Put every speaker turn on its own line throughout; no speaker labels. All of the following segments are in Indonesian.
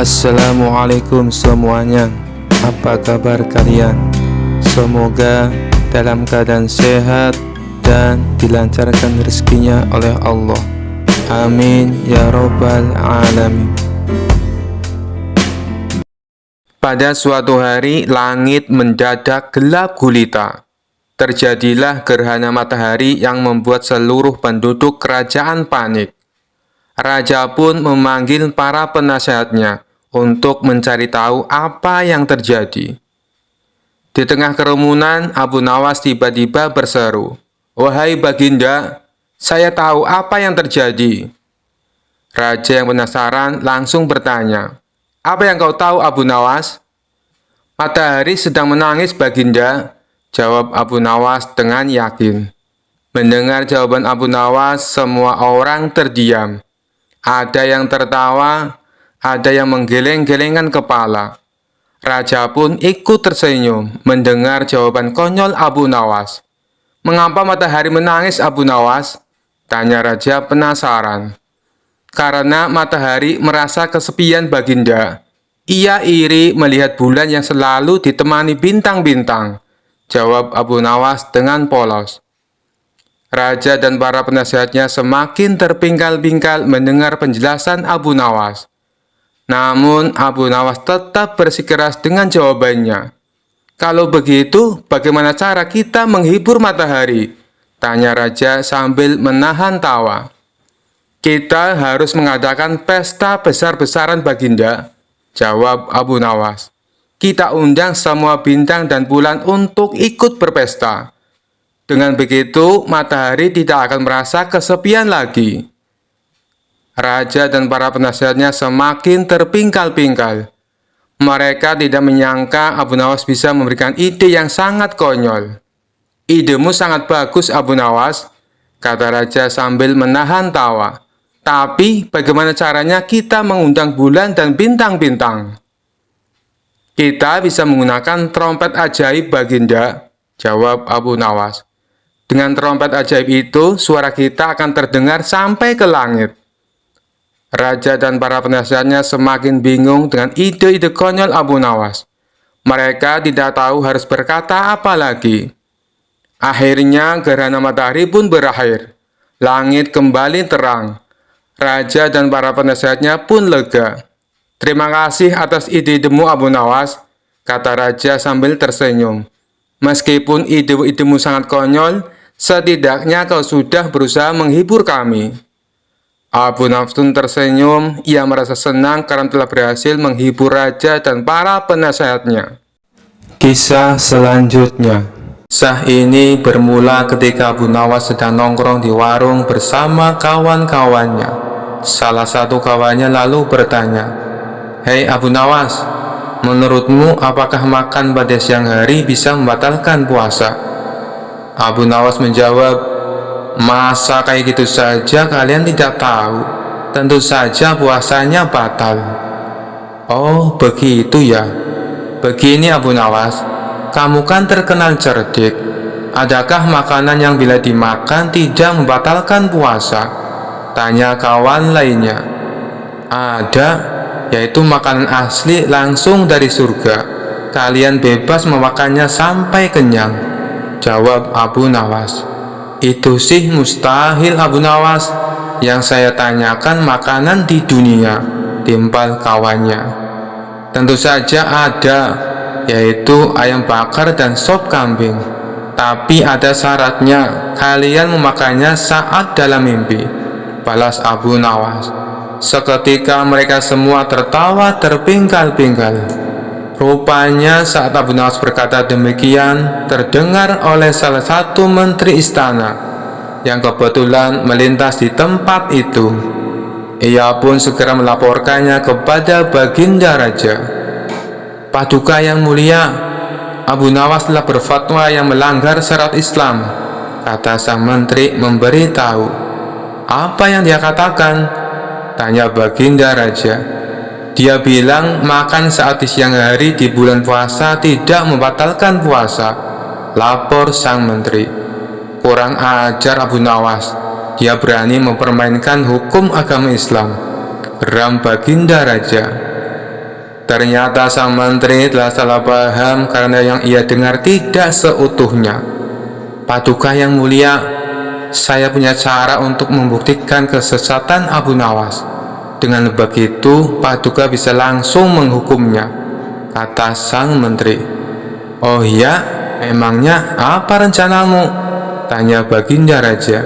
Assalamualaikum semuanya. Apa kabar kalian? Semoga dalam keadaan sehat dan dilancarkan rezekinya oleh Allah. Amin ya robbal alamin. Pada suatu hari langit mendadak gelap gulita. Terjadilah gerhana matahari yang membuat seluruh penduduk kerajaan panik. Raja pun memanggil para penasehatnya untuk mencari tahu apa yang terjadi. Di tengah kerumunan, Abu Nawas tiba-tiba berseru, "Wahai Baginda, saya tahu apa yang terjadi." Raja yang penasaran langsung bertanya, "Apa yang kau tahu, Abu Nawas?" "Matahari sedang menangis, Baginda," jawab Abu Nawas dengan yakin. Mendengar jawaban Abu Nawas, semua orang terdiam. Ada yang tertawa, ada yang menggeleng-gelengkan kepala. Raja pun ikut tersenyum mendengar jawaban konyol Abu Nawas. "Mengapa matahari menangis, Abu Nawas?" tanya Raja penasaran. "Karena matahari merasa kesepian, Baginda. Ia iri melihat bulan yang selalu ditemani bintang-bintang," jawab Abu Nawas dengan polos. Raja dan para penasehatnya semakin terpingkal-pingkal mendengar penjelasan Abu Nawas. Namun Abu Nawas tetap bersikeras dengan jawabannya. "Kalau begitu, bagaimana cara kita menghibur matahari?" tanya Raja sambil menahan tawa. "Kita harus mengadakan pesta besar-besaran, Baginda," jawab Abu Nawas. "Kita undang semua bintang dan bulan untuk ikut berpesta. Dengan begitu, matahari tidak akan merasa kesepian lagi." Raja dan para penasehatnya semakin terpingkal-pingkal. Mereka tidak menyangka Abu Nawas bisa memberikan ide yang sangat konyol. "Idemu sangat bagus, Abu Nawas," kata Raja sambil menahan tawa. "Tapi bagaimana caranya kita mengundang bulan dan bintang-bintang?" "Kita bisa menggunakan trompet ajaib, Baginda," jawab Abu Nawas. "Dengan trompet ajaib itu, suara kita akan terdengar sampai ke langit." Raja dan para penasehatnya semakin bingung dengan ide-ide konyol Abu Nawas. Mereka tidak tahu harus berkata apa lagi. Akhirnya gerhana matahari pun berakhir. Langit kembali terang. Raja dan para penasehatnya pun lega. "Terima kasih atas ide-idemu, Abu Nawas," kata Raja sambil tersenyum. "Meskipun ide-idemu sangat konyol, setidaknya kau sudah berusaha menghibur kami." Abu Nawas pun tersenyum. Ia merasa senang karena telah berhasil menghibur Raja dan para penasehatnya. Kisah selanjutnya. Kisah ini bermula ketika Abu Nawas sedang nongkrong di warung bersama kawan-kawannya. Salah satu kawannya lalu bertanya, "Hei Abu Nawas, menurutmu apakah makan pada siang hari bisa membatalkan puasa?" Abu Nawas menjawab, "Masa kayak gitu saja kalian tidak tahu? Tentu saja puasanya batal." "Oh begitu ya. Begini Abu Nawas, kamu kan terkenal cerdik. Adakah makanan yang bila dimakan tidak membatalkan puasa?" tanya kawan lainnya. "Ada, yaitu makanan asli langsung dari surga. Kalian bebas memakannya sampai kenyang," jawab Abu Nawas. "Itu sih mustahil, Abu Nawas. Yang saya tanyakan makanan di dunia," timpal kawannya. "Tentu saja ada, yaitu ayam bakar dan sop kambing. Tapi ada syaratnya, kalian memakannya saat dalam mimpi," balas Abu Nawas. Seketika mereka semua tertawa terpingkal-pingkal. Rupanya saat Abu Nawas berkata demikian, terdengar oleh salah satu menteri istana yang kebetulan melintas di tempat itu. Ia pun segera melaporkannya kepada Baginda Raja. "Paduka yang mulia, Abu Nawas telah berfatwa yang melanggar syarat Islam," kata sang menteri memberitahu. "Apa yang dia katakan?" tanya Baginda Raja. "Dia bilang makan saat di siang hari di bulan puasa tidak membatalkan puasa," lapor sang menteri. "Kurang ajar Abu Nawas, dia berani mempermainkan hukum agama Islam," geram Baginda Raja. Ternyata sang menteri telah salah paham karena yang ia dengar tidak seutuhnya. Paduka yang mulia, saya punya cara untuk membuktikan kesesatan Abu Nawas. Dengan begitu, Paduka bisa langsung menghukumnya, kata sang menteri. Oh iya, emangnya apa rencanamu? Tanya Baginda Raja.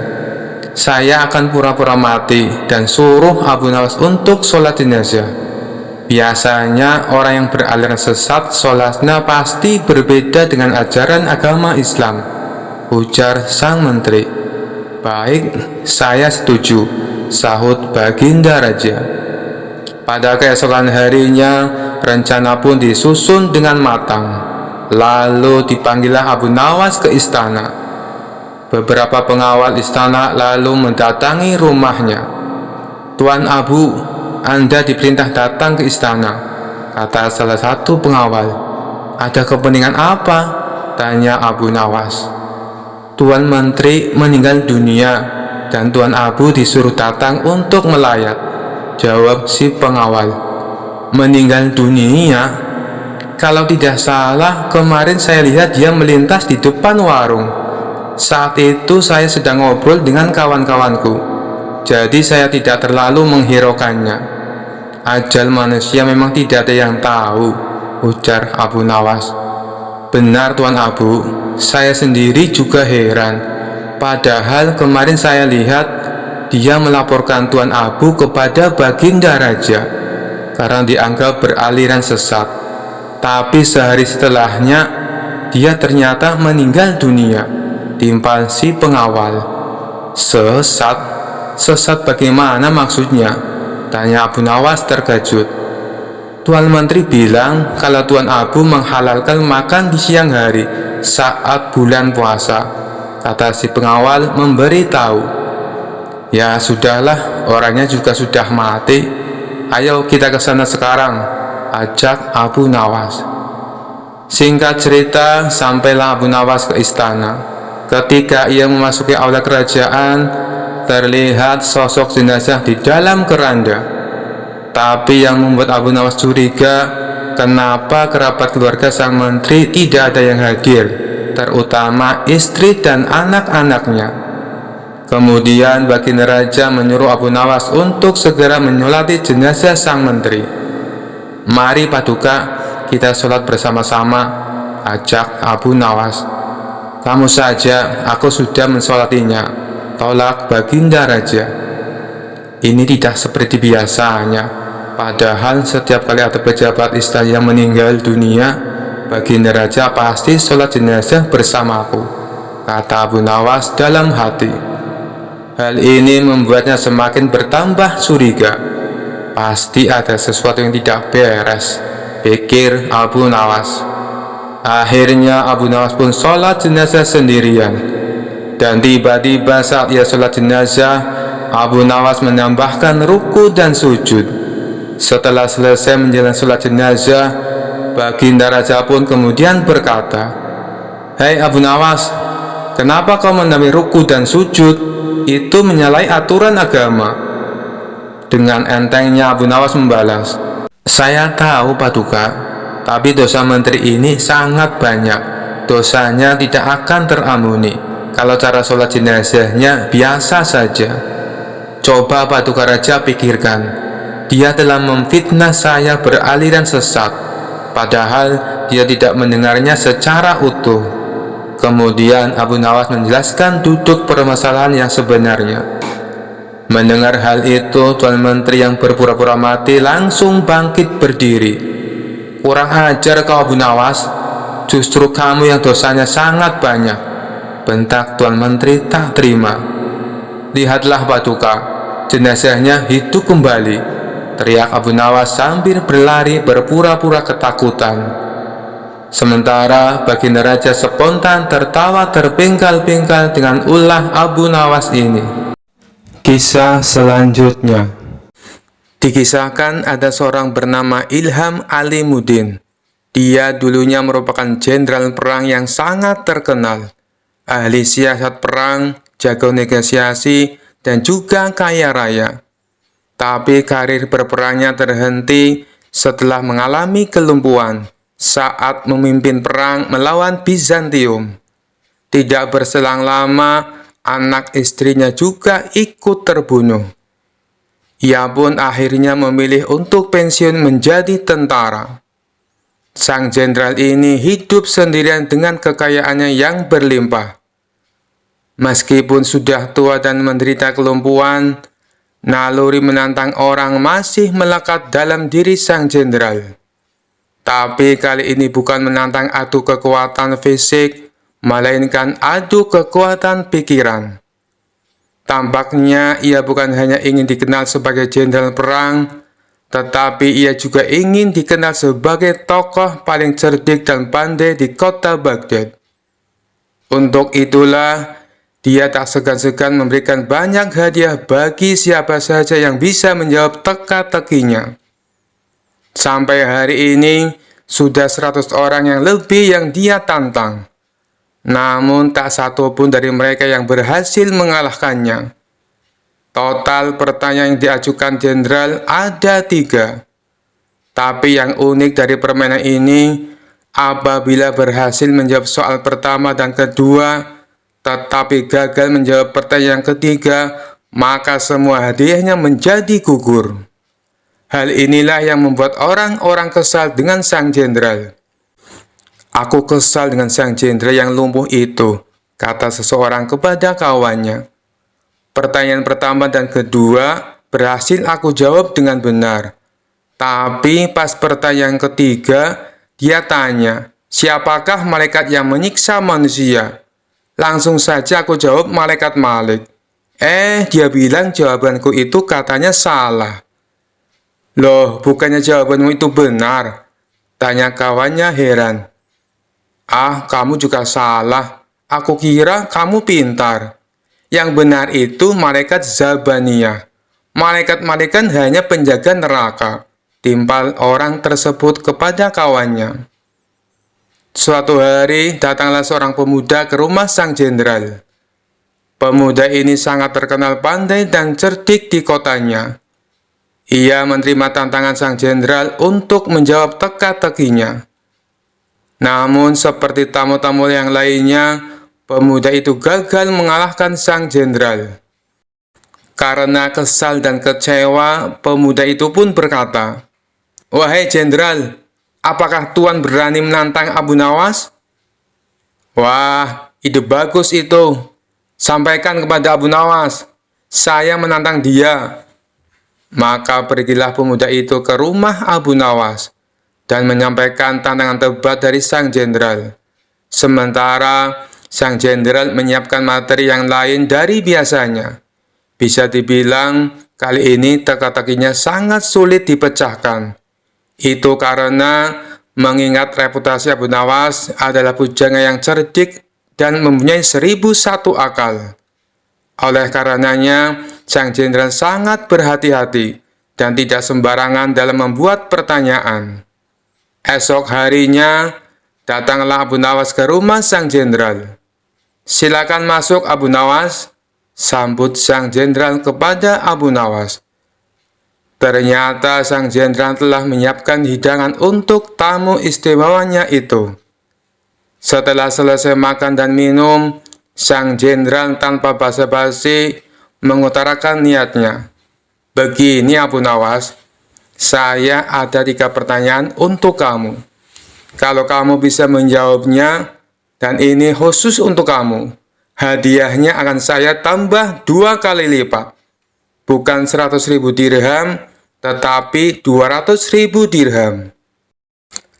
Saya akan pura-pura mati dan suruh Abu Nawas untuk sholat jenazah. Biasanya orang yang beraliran sesat sholatnya pasti berbeda dengan ajaran agama Islam, ujar sang menteri. Baik, saya setuju, sahut Baginda Raja. Pada keesokan harinya, rencana pun disusun dengan matang. Lalu dipanggillah Abu Nawas ke istana. Beberapa pengawal istana lalu mendatangi rumahnya. Tuan Abu, Anda diperintah datang ke istana, kata salah satu pengawal. Ada kepentingan apa? Tanya Abu Nawas. Tuan Menteri meninggal dunia dan Tuan Abu disuruh datang untuk melayat, jawab si pengawal. Meninggal dunia? Kalau tidak salah, kemarin saya lihat dia melintas di depan warung. Saat itu saya sedang ngobrol dengan kawan-kawanku, jadi saya tidak terlalu menghiraukannya. Ajal manusia memang tidak ada yang tahu, ujar Abu Nawas. Benar Tuan Abu, saya sendiri juga heran. Padahal kemarin saya lihat dia melaporkan Tuan Abu kepada Baginda Raja karena dianggap beraliran sesat. Tapi sehari setelahnya dia ternyata meninggal dunia, timpal si pengawal. Sesat? Sesat bagaimana maksudnya? Tanya Abu Nawas terkejut. Tuan Menteri bilang kalau Tuan Abu menghalalkan makan di siang hari saat bulan puasa, kata si pengawal memberitahu. Ya sudahlah, orangnya juga sudah mati. Ayo kita ke sana sekarang, ajak Abu Nawas. Singkat cerita, sampailah Abu Nawas ke istana. Ketika ia memasuki aula kerajaan, terlihat sosok jenazah di dalam keranda. Tapi yang membuat Abu Nawas curiga, kenapa kerabat keluarga sang menteri tidak ada yang hadir, terutama istri dan anak-anaknya. Kemudian Baginda Raja menyuruh Abu Nawas untuk segera menyolati jenazah sang menteri. Mari Paduka, kita sholat bersama-sama, ajak Abu Nawas. Kamu saja, aku sudah mensolatinya, tolak Baginda Raja. Ini tidak seperti biasanya. Padahal setiap kali ada pejabat istana yang meninggal dunia, Baginda Raja pasti sholat jenazah bersamaku, kata Abu Nawas dalam hati. Hal ini membuatnya semakin bertambah curiga. Pasti ada sesuatu yang tidak beres, pikir Abu Nawas. Akhirnya Abu Nawas pun sholat jenazah sendirian. Dan tiba-tiba saat ia sholat jenazah, Abu Nawas menambahkan ruku dan sujud. Setelah selesai menjalani sholat jenazah, Baginda Raja pun kemudian berkata, Hei Abu Nawas, kenapa kau menambah ruku dan sujud? Itu menyalahi aturan agama. Dengan entengnya Abu Nawas membalas, Saya tahu Paduka, tapi dosa menteri ini sangat banyak. Dosanya tidak akan terampuni kalau cara sholat jenazahnya biasa saja. Coba Paduka Raja pikirkan, dia telah memfitnah saya beraliran sesat, padahal dia tidak mendengarnya secara utuh. Kemudian Abu Nawas menjelaskan duduk permasalahan yang sebenarnya. Mendengar hal itu, Tuan Menteri yang berpura-pura mati langsung bangkit berdiri. Kurang ajar kau Abu Nawas, justru kamu yang dosanya sangat banyak, bentak Tuan Menteri tak terima. Lihatlah Paduka, jenazahnya hidup kembali, teriak Abu Nawas sambil berlari berpura-pura ketakutan. Sementara Baginda Raja spontan tertawa terpingkal-pingkal dengan ulah Abu Nawas ini. Kisah selanjutnya. Dikisahkan ada seorang bernama Ilham Alimuddin. Dia dulunya merupakan jenderal perang yang sangat terkenal, ahli siasat perang, jago negosiasi, dan juga kaya raya. Tapi karir berperangnya terhenti setelah mengalami kelumpuhan saat memimpin perang melawan Bizantium. Tidak berselang lama, anak istrinya juga ikut terbunuh. Ia pun akhirnya memilih untuk pensiun menjadi tentara. Sang jenderal ini hidup sendirian dengan kekayaannya yang berlimpah. Meskipun sudah tua dan menderita kelumpuhan, naluri menantang orang masih melekat dalam diri sang jenderal. Tapi kali ini bukan menantang adu kekuatan fisik, melainkan adu kekuatan pikiran. Tampaknya ia bukan hanya ingin dikenal sebagai jenderal perang, tetapi ia juga ingin dikenal sebagai tokoh paling cerdik dan pandai di kota Baghdad. Untuk itulah, dia tak segan-segan memberikan banyak hadiah bagi siapa saja yang bisa menjawab teka-tekinya. Sampai hari ini, sudah 100 orang yang lebih yang dia tantang. Namun tak satu pun dari mereka yang berhasil mengalahkannya. Total pertanyaan yang diajukan jenderal ada 3. Tapi yang unik dari permainan ini, apabila berhasil menjawab soal pertama dan kedua, tetapi gagal menjawab pertanyaan yang ketiga, maka semua hadiahnya menjadi gugur. Hal inilah yang membuat orang-orang kesal dengan sang jenderal. "Aku kesal dengan sang jenderal yang lumpuh itu," kata seseorang kepada kawannya. "Pertanyaan pertama dan kedua berhasil aku jawab dengan benar. Tapi pas pertanyaan ketiga, dia tanya, siapakah malaikat yang menyiksa manusia? Langsung saja aku jawab malaikat Malik. Dia bilang jawabanku itu katanya salah." "Loh, bukannya jawabanmu itu benar?" tanya kawannya heran. Kamu juga salah. Aku kira kamu pintar. Yang benar itu malaikat Zabaniyah. Malaikat-malaikat hanya penjaga neraka," timpal orang tersebut kepada kawannya. Suatu hari, datanglah seorang pemuda ke rumah sang jenderal. Pemuda ini sangat terkenal pandai dan cerdik di kotanya. Ia menerima tantangan sang jenderal untuk menjawab teka-tekinya. Namun, seperti tamu-tamu yang lainnya, pemuda itu gagal mengalahkan sang jenderal. Karena kesal dan kecewa, pemuda itu pun berkata, "Wahai jenderal, apakah Tuan berani menantang Abu Nawas?" "Wah, ide bagus itu. Sampaikan kepada Abu Nawas, saya menantang dia." Maka pergilah pemuda itu ke rumah Abu Nawas dan menyampaikan tantangan tebal dari sang jenderal. Sementara sang jenderal menyiapkan materi yang lain dari biasanya. Bisa dibilang, kali ini teka-tekinya sangat sulit dipecahkan. Itu karena mengingat reputasi Abu Nawas adalah pujangga yang cerdik dan mempunyai 1001 akal. Oleh karenanya, sang jenderal sangat berhati-hati dan tidak sembarangan dalam membuat pertanyaan. Esok harinya, datanglah Abu Nawas ke rumah sang jenderal. "Silakan masuk Abu Nawas," sambut sang jenderal kepada Abu Nawas. Ternyata sang jenderal telah menyiapkan hidangan untuk tamu istimewanya itu. Setelah selesai makan dan minum, sang jenderal tanpa basa-basi mengutarakan niatnya. "Begini Abu Nawas, saya ada 3 pertanyaan untuk kamu. Kalau kamu bisa menjawabnya, dan ini khusus untuk kamu, hadiahnya akan saya tambah 2 kali lipat. Bukan 100.000 dirham, tetapi 200.000 dirham."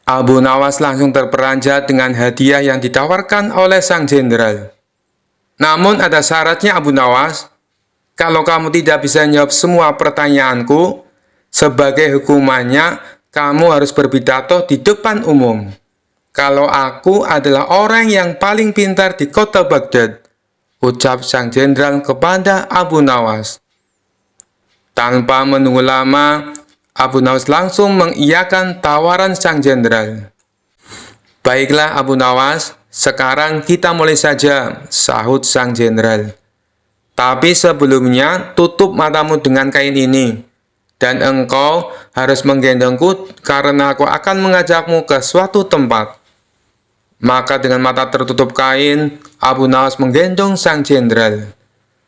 Abu Nawas langsung terperanjat dengan hadiah yang ditawarkan oleh sang jenderal. "Namun ada syaratnya Abu Nawas. Kalau kamu tidak bisa menjawab semua pertanyaanku, sebagai hukumannya kamu harus berpidato di depan umum. Kalau aku adalah orang yang paling pintar di kota Baghdad," ucap sang jenderal kepada Abu Nawas. Tanpa menunggu lama, Abu Nawas langsung mengiyakan tawaran sang jenderal. "Baiklah Abu Nawas, sekarang kita mulai saja," sahut sang jenderal. "Tapi sebelumnya tutup matamu dengan kain ini. dan engkau harus menggendongku karena aku akan mengajakmu ke suatu tempat. Maka dengan mata tertutup kain, Abu Nawas menggendong sang jenderal.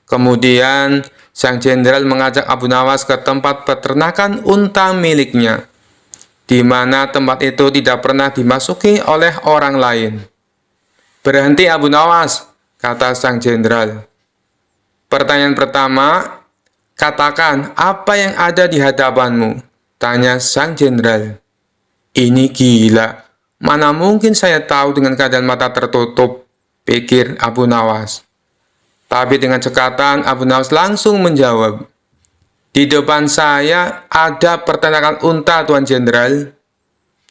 Kemudian, sang jenderal mengajak Abu Nawas ke tempat peternakan unta miliknya, di mana tempat itu tidak pernah dimasuki oleh orang lain. "Berhenti Abu Nawas," kata sang jenderal. "Pertanyaan pertama, katakan apa yang ada di hadapanmu," tanya sang jenderal. "Ini gila, mana mungkin saya tahu dengan keadaan mata tertutup," pikir Abu Nawas. Tapi dengan cekatan, Abu Nawas langsung menjawab, "Di depan saya ada peternakan unta, Tuan Jenderal."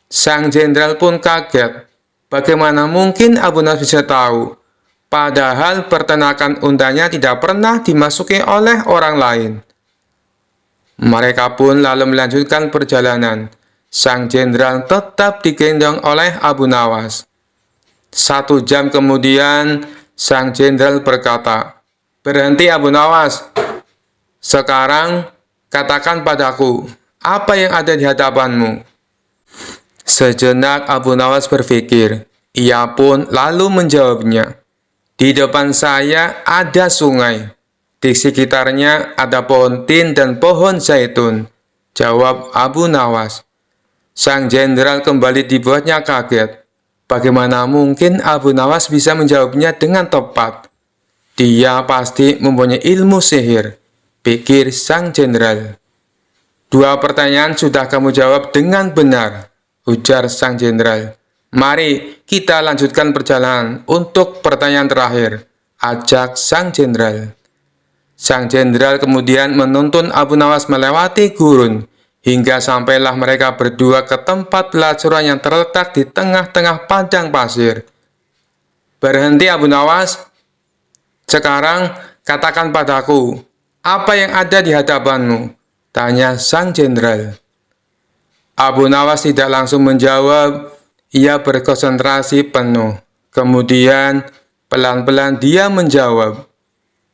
Sang jenderal pun kaget. Bagaimana mungkin Abu Nawas bisa tahu? Padahal peternakan untanya tidak pernah dimasuki oleh orang lain. Mereka pun lalu melanjutkan perjalanan. Sang jenderal tetap digendong oleh Abu Nawas. 1 jam kemudian, sang jenderal berkata, "Berhenti Abu Nawas. Sekarang katakan padaku, apa yang ada di hadapanmu?" Sejenak Abu Nawas berpikir. Ia pun lalu menjawabnya, "Di depan saya ada sungai. Di sekitarnya ada pohon tin dan pohon zaitun," jawab Abu Nawas. Sang jenderal kembali dibuatnya kaget. Bagaimana mungkin Abu Nawas bisa menjawabnya dengan tepat? Dia pasti mempunyai ilmu sihir, pikir sang jenderal. "2 pertanyaan sudah kamu jawab dengan benar," ujar sang jenderal. "Mari kita lanjutkan perjalanan untuk pertanyaan terakhir," ajak sang jenderal. Sang jenderal kemudian menuntun Abu Nawas melewati gurun, hingga sampailah mereka berdua ke tempat pelacuran yang terletak di tengah-tengah padang pasir. "Berhenti Abu Nawas. Sekarang katakan padaku, apa yang ada di hadapanmu?" tanya sang jenderal. Abu Nawas tidak langsung menjawab. Ia berkonsentrasi penuh. Kemudian pelan-pelan dia menjawab,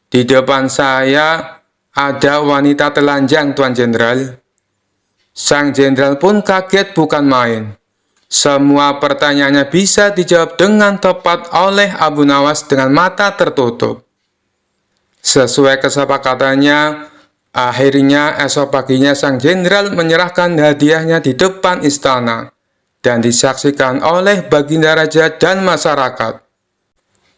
"Di depan saya ada wanita telanjang, Tuan Jenderal." Sang jenderal pun kaget bukan main. Semua pertanyaannya bisa dijawab dengan tepat oleh Abu Nawas dengan mata tertutup. Sesuai kesepakatannya, akhirnya esok paginya sang jenderal menyerahkan hadiahnya di depan istana dan disaksikan oleh baginda raja dan masyarakat.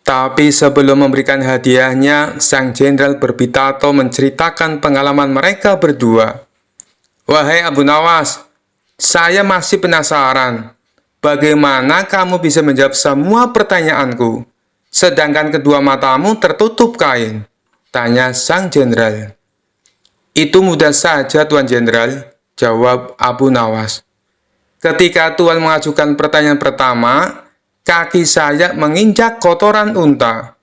Tapi sebelum memberikan hadiahnya, sang jenderal berpidato menceritakan pengalaman mereka berdua. "Wahai Abu Nawas, saya masih penasaran. Bagaimana kamu bisa menjawab semua pertanyaanku, sedangkan kedua matamu tertutup kain?" tanya sang jenderal. "Itu mudah saja, Tuan Jenderal," jawab Abu Nawas. "Ketika Tuan mengajukan pertanyaan pertama, kaki saya menginjak kotoran unta.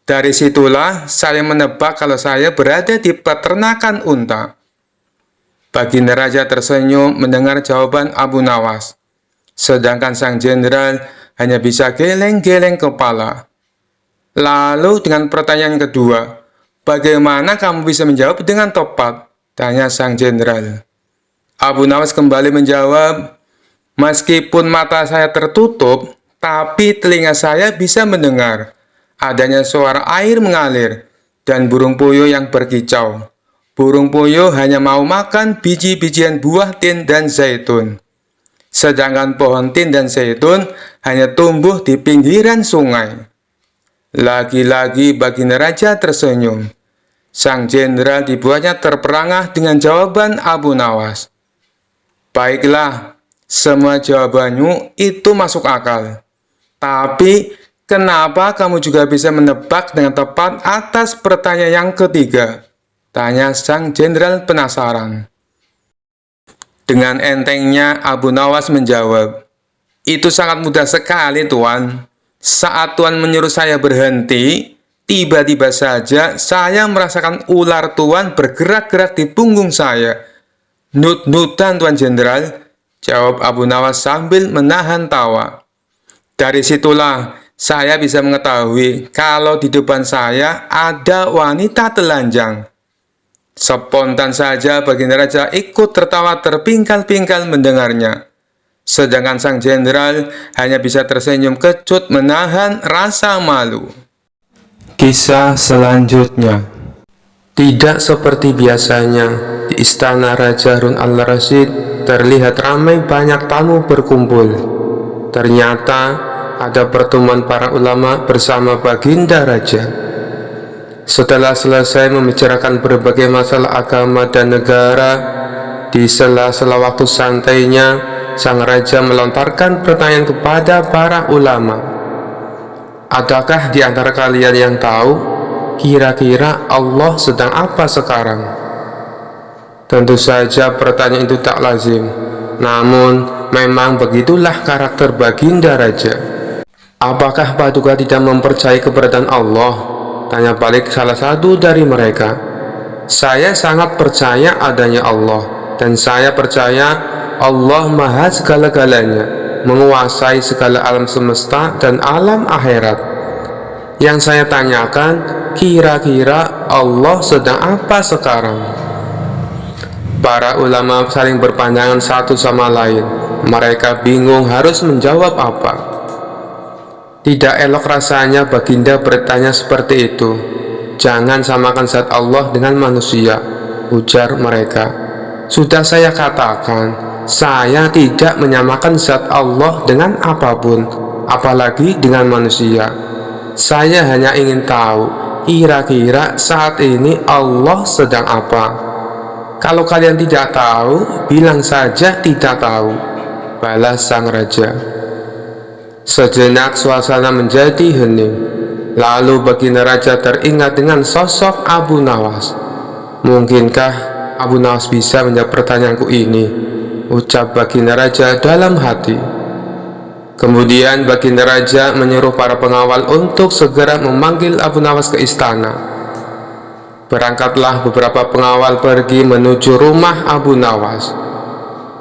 Dari situlah saya menebak kalau saya berada di peternakan unta." Baginda Raja tersenyum mendengar jawaban Abu Nawas, sedangkan sang jenderal hanya bisa geleng-geleng kepala. "Lalu dengan pertanyaan kedua, bagaimana kamu bisa menjawab dengan tepat?" tanya sang jenderal. Abu Nawas kembali menjawab, "Meskipun mata saya tertutup, tapi telinga saya bisa mendengar adanya suara air mengalir dan burung puyuh yang berkicau. Burung puyuh hanya mau makan biji-bijian buah tin dan zaitun. Sedangkan pohon tin dan zaitun hanya tumbuh di pinggiran sungai." Lagi-lagi baginda raja tersenyum. Sang jenderal dibuatnya terperangah dengan jawaban Abu Nawas. "Baiklah, semua jawabanmu itu masuk akal. Tapi kenapa kamu juga bisa menebak dengan tepat atas pertanyaan yang ketiga?" tanya sang jenderal penasaran. Dengan entengnya Abu Nawas menjawab, "Itu sangat mudah sekali, Tuan. Saat Tuan menyuruh saya berhenti, tiba-tiba saja saya merasakan ular Tuan bergerak-gerak di punggung saya." "Nut-nutan, Tuan Jenderal," jawab Abu Nawas sambil menahan tawa. "Dari situlah saya bisa mengetahui kalau di depan saya ada wanita telanjang." Spontan saja Baginda Raja ikut tertawa terpingkal-pingkal mendengarnya. Sedangkan sang jenderal hanya bisa tersenyum kecut menahan rasa malu. Kisah selanjutnya. Tidak seperti biasanya, di istana Raja Harun al-Rasyid terlihat ramai banyak tamu berkumpul. Ternyata ada pertemuan para ulama bersama Baginda Raja. Setelah selesai membicarakan berbagai masalah agama dan negara, di sela-sela waktu santainya, sang raja melontarkan pertanyaan kepada para ulama. Adakah di antara kalian yang tahu kira-kira Allah sedang apa sekarang? Tentu saja pertanyaan itu tak lazim, namun memang begitulah karakter Baginda Raja. Apakah Paduka tidak mempercayai keberadaan Allah? Tanya balik salah satu dari mereka. Saya sangat percaya adanya Allah, dan saya percaya Allah maha segala-galanya, menguasai segala alam semesta dan alam akhirat. Yang saya tanyakan, kira-kira Allah sedang apa sekarang? Para ulama saling berpandangan satu sama lain. Mereka bingung harus menjawab apa. Tidak elok rasanya Baginda bertanya seperti itu. Jangan samakan zat Allah dengan manusia, ujar mereka. Sudah saya katakan, saya tidak menyamakan zat Allah dengan apapun, apalagi dengan manusia. Saya hanya ingin tahu, kira-kira saat ini Allah sedang apa? Kalau kalian tidak tahu, bilang saja tidak tahu, balas sang raja. Sejenak suasana menjadi hening. Lalu Baginda Raja teringat dengan sosok Abu Nawas. Mungkinkah Abu Nawas bisa menjawab pertanyaanku ini? Ucap Baginda Raja dalam hati. Kemudian Baginda Raja menyuruh para pengawal untuk segera memanggil Abu Nawas ke istana. Berangkatlah beberapa pengawal pergi menuju rumah Abu Nawas.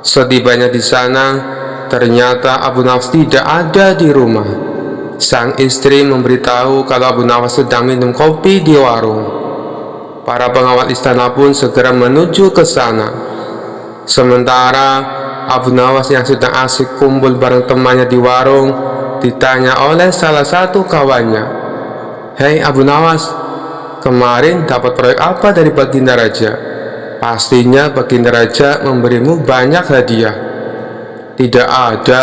Setibanya di sana, ternyata Abu Nawas tidak ada di rumah. Sang istri memberitahu kalau Abu Nawas sedang minum kopi di warung. Para pengawal istana pun segera menuju ke sana. Sementara Abu Nawas yang sedang asik kumpul bareng temannya di warung ditanya oleh salah satu kawannya. Hei Abu Nawas, kemarin dapat proyek apa dari Baginda Raja? Pastinya Baginda Raja memberimu banyak hadiah. Tidak ada,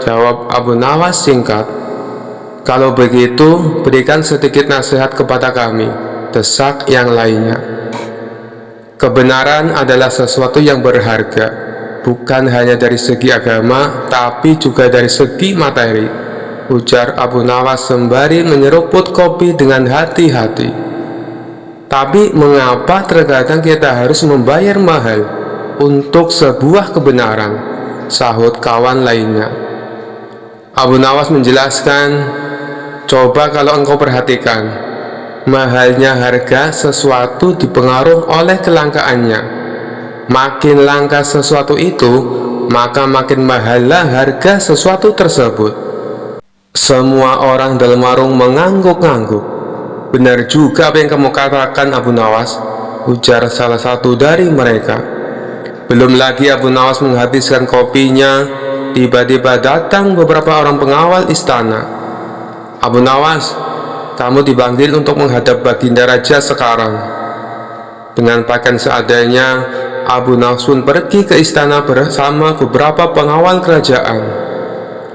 jawab Abu Nawas singkat. Kalau begitu, berikan sedikit nasihat kepada kami, desak yang lainnya. Kebenaran adalah sesuatu yang berharga, bukan hanya dari segi agama, tapi juga dari segi materi, ujar Abu Nawas sembari menyeruput kopi dengan hati-hati. Tapi mengapa terkadang kita harus membayar mahal untuk sebuah kebenaran? Sahut kawan lainnya. Abu Nawas menjelaskan, coba kalau engkau perhatikan, mahalnya harga sesuatu dipengaruhi oleh kelangkaannya. Makin langka sesuatu itu, maka makin mahallah harga sesuatu tersebut. Semua orang dalam warung mengangguk-angguk. Benar juga apa yang kamu katakan Abu Nawas, ujar salah satu dari mereka. Belum lagi Abu Nawas menghabiskan kopinya, tiba-tiba datang beberapa orang pengawal istana. Abu Nawas, kamu dipanggil untuk menghadap Baginda Raja sekarang. Dengan pakaian seadanya, Abu Nawas pun pergi ke istana bersama beberapa pengawal kerajaan.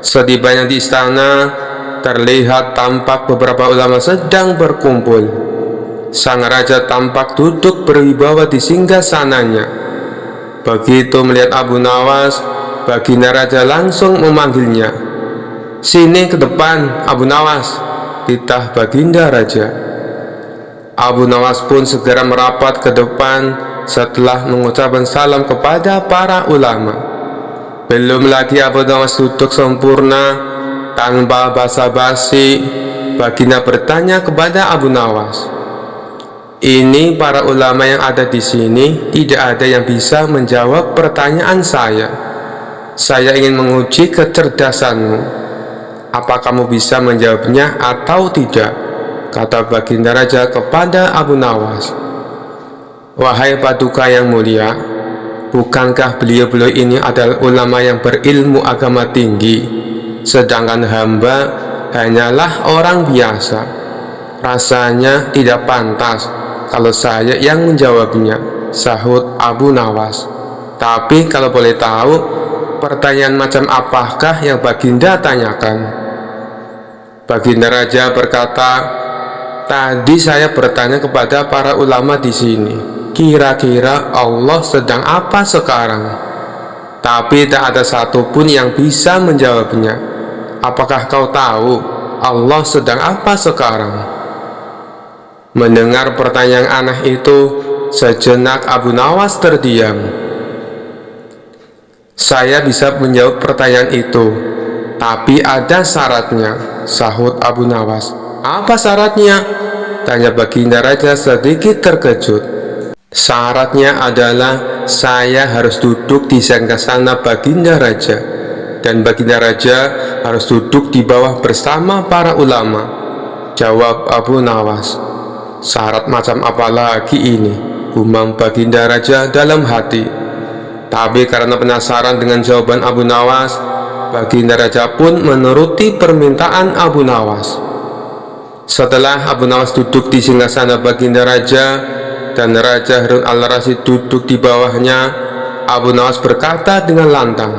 Setibanya di istana, terlihat tampak beberapa ulama sedang berkumpul. Sang raja tampak duduk berwibawa di singgasananya. Begitu melihat Abu Nawas, Baginda Raja langsung memanggilnya. Sini ke depan Abu Nawas, titah Baginda Raja. Abu Nawas pun segera merapat ke depan setelah mengucapkan salam kepada para ulama. Belum lagi Abu Nawas duduk sempurna, tanpa basa-basi, Baginda bertanya kepada Abu Nawas, ini para ulama yang ada di sini, tidak ada yang bisa menjawab pertanyaan saya. Saya ingin menguji kecerdasanmu. Apa kamu bisa menjawabnya atau tidak? Kata Baginda Raja kepada Abu Nawas. Wahai paduka yang mulia, bukankah beliau-beliau ini adalah ulama yang berilmu agama tinggi, sedangkan hamba hanyalah orang biasa? Rasanya tidak pantas kalau saya yang menjawabnya, sahut Abu Nawas. Tapi kalau boleh tahu, pertanyaan macam apakah yang Baginda tanyakan? Baginda Raja berkata, tadi saya bertanya kepada para ulama di sini, kira-kira Allah sedang apa sekarang? Tapi tak ada satupun yang bisa menjawabnya. Apakah kau tahu Allah sedang apa sekarang? Mendengar pertanyaan aneh itu, sejenak Abu Nawas terdiam. Saya bisa menjawab pertanyaan itu, tapi ada syaratnya, sahut Abu Nawas. Apa syaratnya? Tanya Baginda Raja sedikit terkejut. Syaratnya adalah saya harus duduk di singgasana Baginda Raja, dan Baginda Raja harus duduk di bawah bersama para ulama, jawab Abu Nawas. Syarat macam apa lagi ini? Gumam Baginda Raja dalam hati. Tapi karena penasaran dengan jawaban Abu Nawas, Baginda Raja pun menuruti permintaan Abu Nawas. Setelah Abu Nawas duduk di singgasana Baginda Raja dan Raja Harun al-Rasyid duduk di bawahnya, Abu Nawas berkata dengan lantang,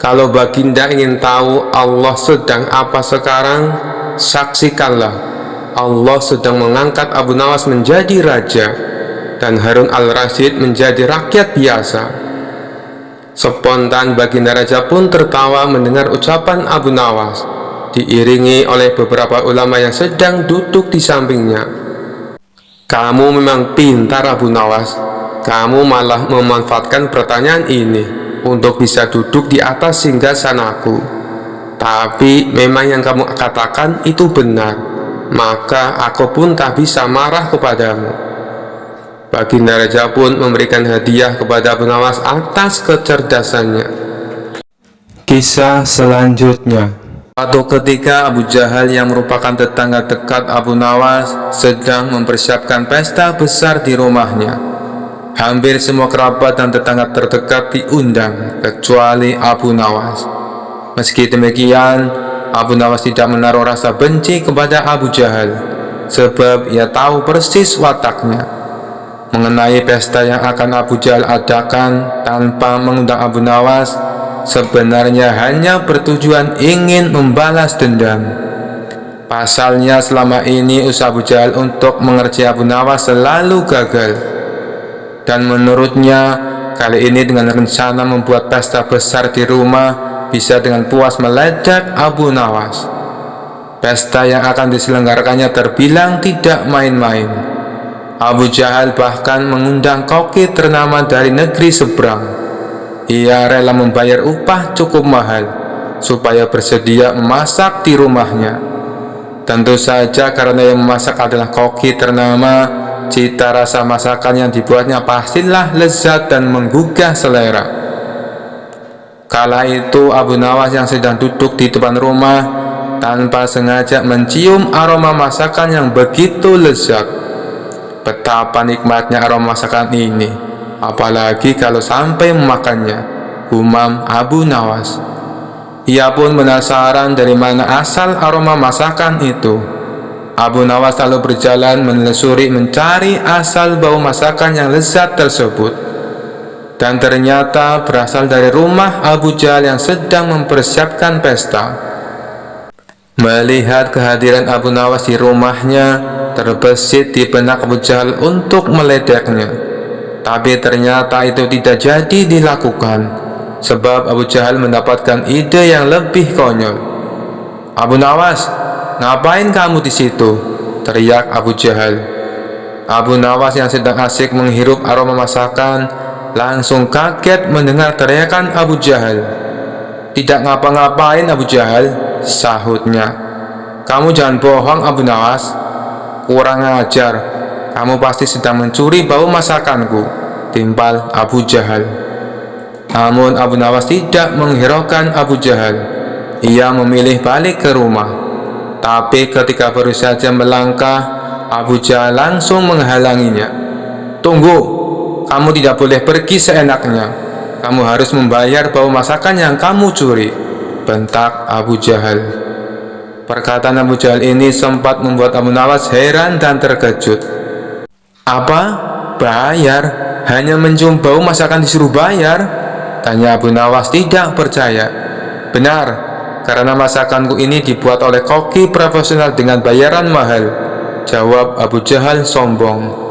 kalau Baginda ingin tahu Allah sedang apa sekarang, saksikanlah Allah sedang mengangkat Abu Nawas menjadi raja dan Harun al-Rasyid menjadi rakyat biasa. Spontan Baginda Raja pun tertawa mendengar ucapan Abu Nawas, diiringi oleh beberapa ulama yang sedang duduk di sampingnya. Kamu memang pintar Abu Nawas, kamu malah memanfaatkan pertanyaan ini untuk bisa duduk di atas singgasanaku. Tapi memang yang kamu katakan itu benar, maka aku pun tak bisa marah kepadamu. Baginda Raja pun memberikan hadiah kepada Abu Nawas atas kecerdasannya. Kisah selanjutnya. Suatu ketika Abu Jahal yang merupakan tetangga dekat Abu Nawas sedang mempersiapkan pesta besar di rumahnya. Hampir semua kerabat dan tetangga terdekat diundang kecuali Abu Nawas. Meski demikian, Abu Nawas tidak menaruh rasa benci kepada Abu Jahal, sebab ia tahu persis wataknya. Mengenai pesta yang akan Abu Jahal adakan tanpa mengundang Abu Nawas, sebenarnya hanya bertujuan ingin membalas dendam. Pasalnya selama ini usaha Abu Jahal untuk mengerjai Abu Nawas selalu gagal. Dan menurutnya, kali ini dengan rencana membuat pesta besar di rumah, bisa dengan puas meledak Abu Nawas. Pesta yang akan diselenggarakannya terbilang tidak main-main. Abu Jahal bahkan mengundang koki ternama dari negeri seberang. Ia rela membayar upah cukup mahal supaya bersedia memasak di rumahnya. Tentu saja karena yang memasak adalah koki ternama, cita rasa masakan yang dibuatnya pastilah lezat dan menggugah selera. Kala itu Abu Nawas yang sedang duduk di depan rumah tanpa sengaja mencium aroma masakan yang begitu lezat. Betapa nikmatnya aroma masakan ini, apalagi kalau sampai memakannya, gumam Abu Nawas. Ia pun penasaran dari mana asal aroma masakan itu. Abu Nawas lalu berjalan menelusuri mencari asal bau masakan yang lezat tersebut. Dan ternyata berasal dari rumah Abu Jahal yang sedang mempersiapkan pesta. Melihat kehadiran Abu Nawas di rumahnya, terbesit di benak Abu Jahal untuk meledeknya. Tapi ternyata itu tidak jadi dilakukan, sebab Abu Jahal mendapatkan ide yang lebih konyol. Abu Nawas, ngapain kamu di situ? Teriak Abu Jahal. Abu Nawas yang sedang asik menghirup aroma masakan langsung kaget mendengar teriakan Abu Jahal. Tidak ngapa-ngapain Abu Jahal, sahutnya. Kamu jangan bohong Abu Nawas, kurang ajar, kamu pasti sedang mencuri bau masakanku, timpal Abu Jahal. Namun Abu Nawas tidak menghiraukan Abu Jahal. Ia memilih balik ke rumah. Tapi ketika baru saja melangkah, Abu Jahal langsung menghalanginya. Tunggu, kamu tidak boleh pergi seenaknya. Kamu harus membayar bau masakan yang kamu curi, bentak Abu Jahal. Perkataan Abu Jahal ini sempat membuat Abu Nawas heran dan terkejut. Apa? Bayar? Hanya mencium bau masakan disuruh bayar? Tanya Abu Nawas tidak percaya. Benar, karena masakanku ini dibuat oleh koki profesional dengan bayaran mahal, jawab Abu Jahal sombong.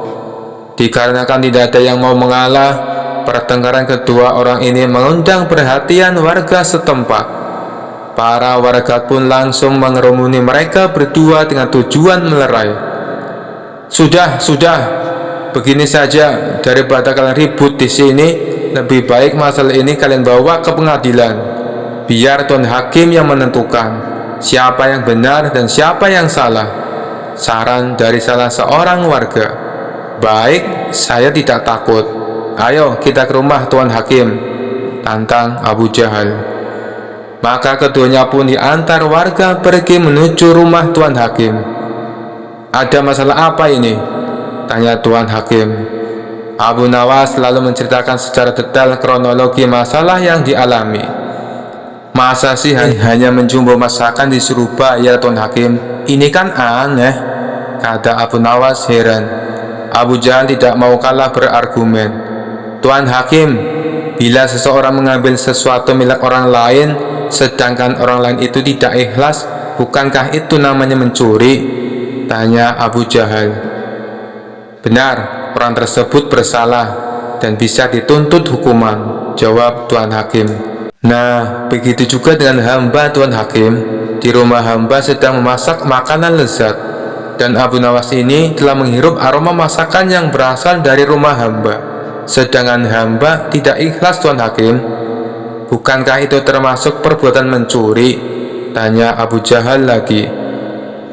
Dikarenakan tidak ada yang mau mengalah, pertengkaran kedua orang ini mengundang perhatian warga setempat. Para warga pun langsung mengerumuni mereka berdua dengan tujuan melerai. Sudah, begini saja, daripada kalian ribut di sini, lebih baik masalah ini kalian bawa ke pengadilan. Biar Tuan Hakim yang menentukan siapa yang benar dan siapa yang salah. Saran dari salah seorang warga. Baik, saya tidak takut. Ayo kita ke rumah Tuan Hakim, tantang Abu Jahal. Maka keduanya pun diantar warga pergi menuju rumah Tuan Hakim. Ada masalah apa ini? Tanya Tuan Hakim. Abu Nawas lalu menceritakan secara detail kronologi masalah yang dialami. Masa sih hanya mencium bau masakan disuruh bayar Tuan Hakim? Ini kan aneh, kata Abu Nawas heran. Abu Jahal tidak mau kalah berargumen. Tuan Hakim, bila seseorang mengambil sesuatu milik orang lain, sedangkan orang lain itu tidak ikhlas, bukankah itu namanya mencuri? Tanya Abu Jahal. Benar, orang tersebut bersalah dan bisa dituntut hukuman, jawab Tuan Hakim. Nah, begitu juga dengan hamba Tuan Hakim. Di rumah hamba sedang memasak makanan lezat, dan Abu Nawas ini telah menghirup aroma masakan yang berasal dari rumah hamba, sedangkan hamba tidak ikhlas Tuan Hakim. Bukankah itu termasuk perbuatan mencuri? Tanya Abu Jahal lagi.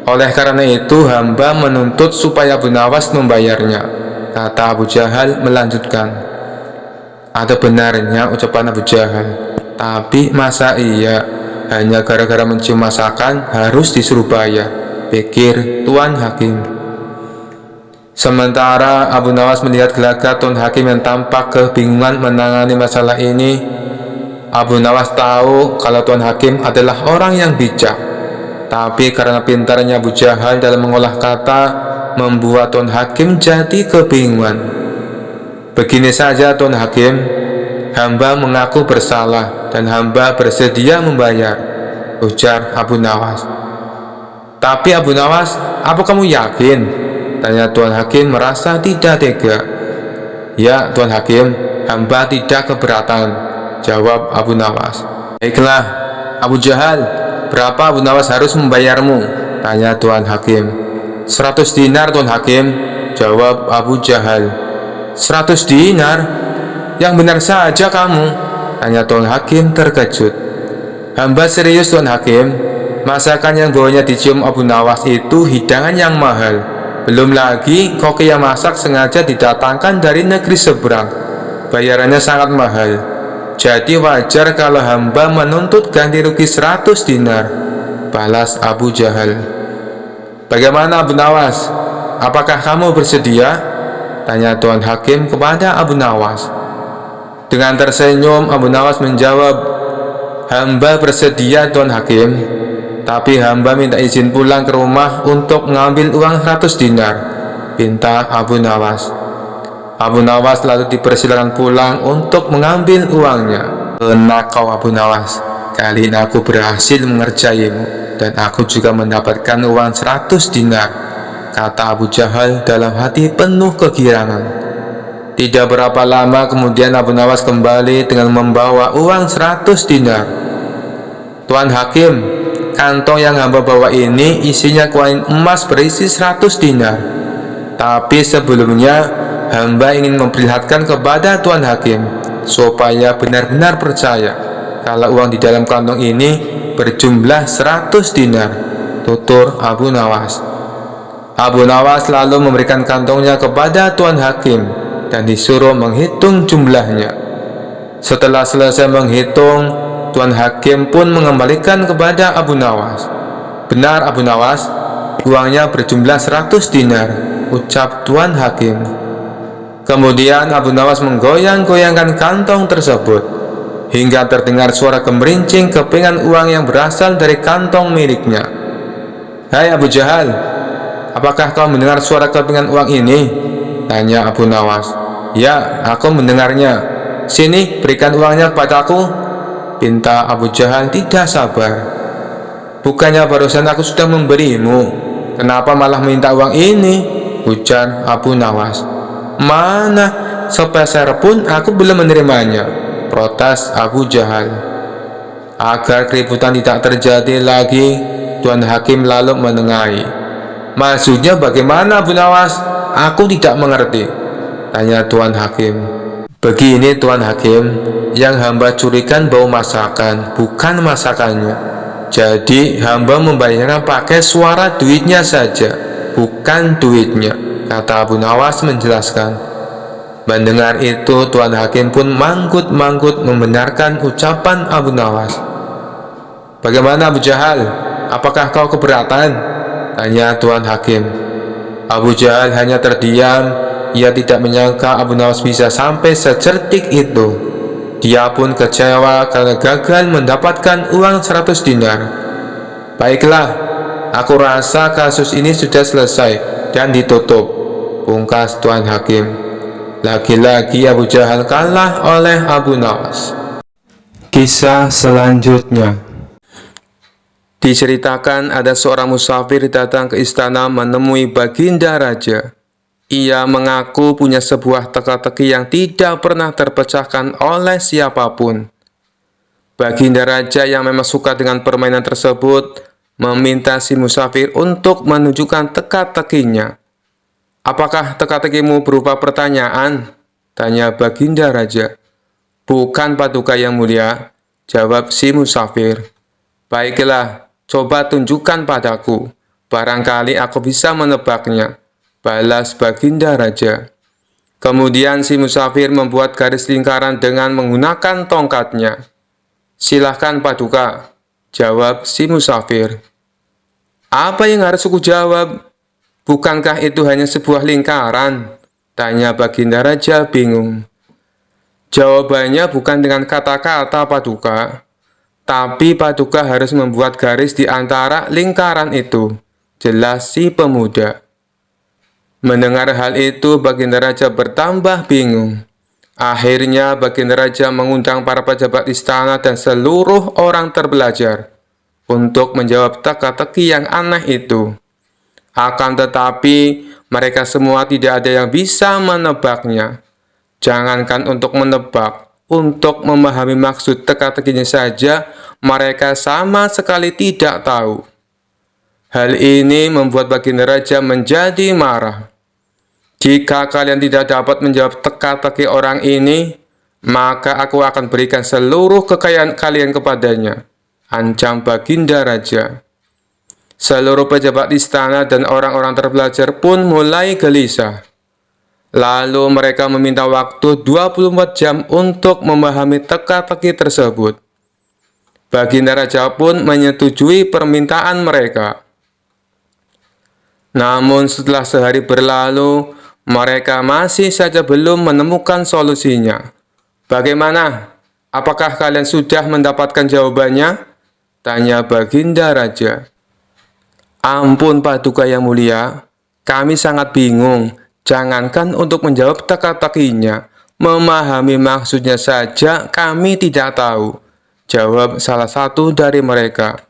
Oleh karena itu hamba menuntut supaya Abu Nawas membayarnya, kata Abu Jahal melanjutkan. Ada benarnya ucapan Abu Jahal, tapi masa iya hanya gara-gara mencium masakan harus disuruh bayar, pikir Tuan Hakim. Sementara Abu Nawas melihat gelagat Tuan Hakim yang tampak kebingungan menangani masalah ini, Abu Nawas tahu kalau Tuan Hakim adalah orang yang bijak, tapi karena pintarnya Abu Jahal dalam mengolah kata, membuat Tuan Hakim jadi kebingungan. Begini saja Tuan Hakim, hamba mengaku bersalah dan hamba bersedia membayar, ujar Abu Nawas. Tapi Abu Nawas, apa kamu yakin? Tanya Tuan Hakim merasa tidak tega. Ya Tuan Hakim, hamba tidak keberatan, jawab Abu Nawas. Baiklah, Abu Jahal, berapa Abu Nawas harus membayarmu? Tanya Tuan Hakim. 100 dinar Tuan Hakim, jawab Abu Jahal. 100 dinar? Yang benar saja kamu, tanya Tuan Hakim terkejut. Hamba serius Tuan Hakim, masakan yang bawanya dicium Abu Nawas itu hidangan yang mahal. Belum lagi koki yang masak sengaja didatangkan dari negeri seberang. Bayarannya sangat mahal. Jadi wajar kalau hamba menuntut ganti rugi 100 dinar, balas Abu Jahal. Bagaimana Abu Nawas? Apakah kamu bersedia? Tanya Tuan Hakim kepada Abu Nawas. Dengan tersenyum Abu Nawas menjawab, hamba bersedia Tuan Hakim, tapi hamba minta izin pulang ke rumah untuk mengambil uang 100 dinar, pinta Abu Nawas. Abu Nawas lalu dipersilakan pulang untuk mengambil uangnya. Enak kau Abu Nawas, kali ini aku berhasil mengerjaimu dan aku juga mendapatkan uang 100 dinar, kata Abu Jahal dalam hati penuh kegirangan. Tidak berapa lama kemudian Abu Nawas kembali dengan membawa uang 100 dinar. Tuan Hakim, kantong yang hamba bawa ini isinya koin emas berisi 100 dinar. Tapi sebelumnya hamba ingin memperlihatkan kepada Tuan Hakim supaya benar-benar percaya kalau uang di dalam kantong ini berjumlah 100 dinar, tutur Abu Nawas. Abu Nawas lalu memberikan kantongnya kepada Tuan Hakim dan disuruh menghitung jumlahnya. Setelah selesai menghitung, Tuan Hakim pun mengembalikan kepada Abu Nawas. Benar Abu Nawas, uangnya berjumlah 100 dinar, ucap Tuan Hakim. Kemudian Abu Nawas menggoyang-goyangkan kantong tersebut hingga terdengar suara gemerincing kepingan uang yang berasal dari kantong miliknya. "Hai Abu Jahal, apakah kau mendengar suara kepingan uang ini?" tanya Abu Nawas. "Ya, aku mendengarnya. Sini, berikan uangnya kepadaku," pinta Abu Jahal tidak sabar. "Bukannya barusan aku sudah memberimu, kenapa malah minta uang ini?" ujar Abu Nawas. "Mana, sepeser pun aku belum menerimanya," protes Abu Jahal. Agar keributan tidak terjadi lagi, Tuan Hakim lalu menengahi. "Maksudnya bagaimana Abu Nawas? Aku tidak mengerti," tanya Tuan Hakim. "Begini Tuan Hakim, yang hamba curikan bau masakan, bukan masakannya. Jadi hamba membayarnya pakai suara duitnya saja, bukan duitnya," kata Abu Nawas menjelaskan. Mendengar itu, Tuan Hakim pun manggut-manggut membenarkan ucapan Abu Nawas. "Bagaimana Abu Jahal? Apakah kau keberatan?" tanya Tuan Hakim. Abu Jahal hanya terdiam. Ia tidak menyangka Abu Nawas bisa sampai secerdik itu. Dia pun kecewa karena gagal mendapatkan uang 100 dinar. "Baiklah, aku rasa kasus ini sudah selesai dan ditutup," pungkas Tuan Hakim. Lagi-lagi Abu Jahal kalah oleh Abu Nawas. Kisah selanjutnya diceritakan ada seorang musafir datang ke istana menemui Baginda Raja. Ia mengaku punya sebuah teka-teki yang tidak pernah terpecahkan oleh siapapun. Baginda Raja yang memang suka dengan permainan tersebut meminta si musafir untuk menunjukkan teka-tekinya. "Apakah teka-tekimu berupa pertanyaan?" tanya Baginda Raja. "Bukan Paduka yang mulia," jawab si musafir. "Baiklah, coba tunjukkan padaku. Barangkali aku bisa menebaknya," balas Baginda Raja. Kemudian si musafir membuat garis lingkaran dengan menggunakan tongkatnya. "Silahkan Paduka," jawab si musafir. "Apa yang harus aku jawab? Bukankah itu hanya sebuah lingkaran?" tanya Baginda Raja bingung. "Jawabannya bukan dengan kata-kata Paduka, tapi Paduka harus membuat garis di antara lingkaran itu," jelas si pemuda. Mendengar hal itu, Baginda Raja bertambah bingung. Akhirnya Baginda Raja mengundang para pejabat istana dan seluruh orang terbelajar untuk menjawab teka-teki yang aneh itu. Akan tetapi, mereka semua tidak ada yang bisa menebaknya. Jangankan untuk menebak, untuk memahami maksud teka-tekinya saja, mereka sama sekali tidak tahu. Hal ini membuat Baginda Raja menjadi marah. "Jika kalian tidak dapat menjawab teka-teki orang ini, maka aku akan berikan seluruh kekayaan kalian kepadanya," ancam Baginda Raja. Seluruh pejabat istana dan orang-orang terbelajar pun mulai gelisah. Lalu mereka meminta waktu 24 jam untuk memahami teka-teki tersebut. Baginda Raja pun menyetujui permintaan mereka. Namun setelah sehari berlalu, mereka masih saja belum menemukan solusinya. "Bagaimana? Apakah kalian sudah mendapatkan jawabannya?" tanya Baginda Raja. "Ampun Paduka yang mulia, kami sangat bingung. Jangankan untuk menjawab teka-tekinya, memahami maksudnya saja kami tidak tahu," jawab salah satu dari mereka.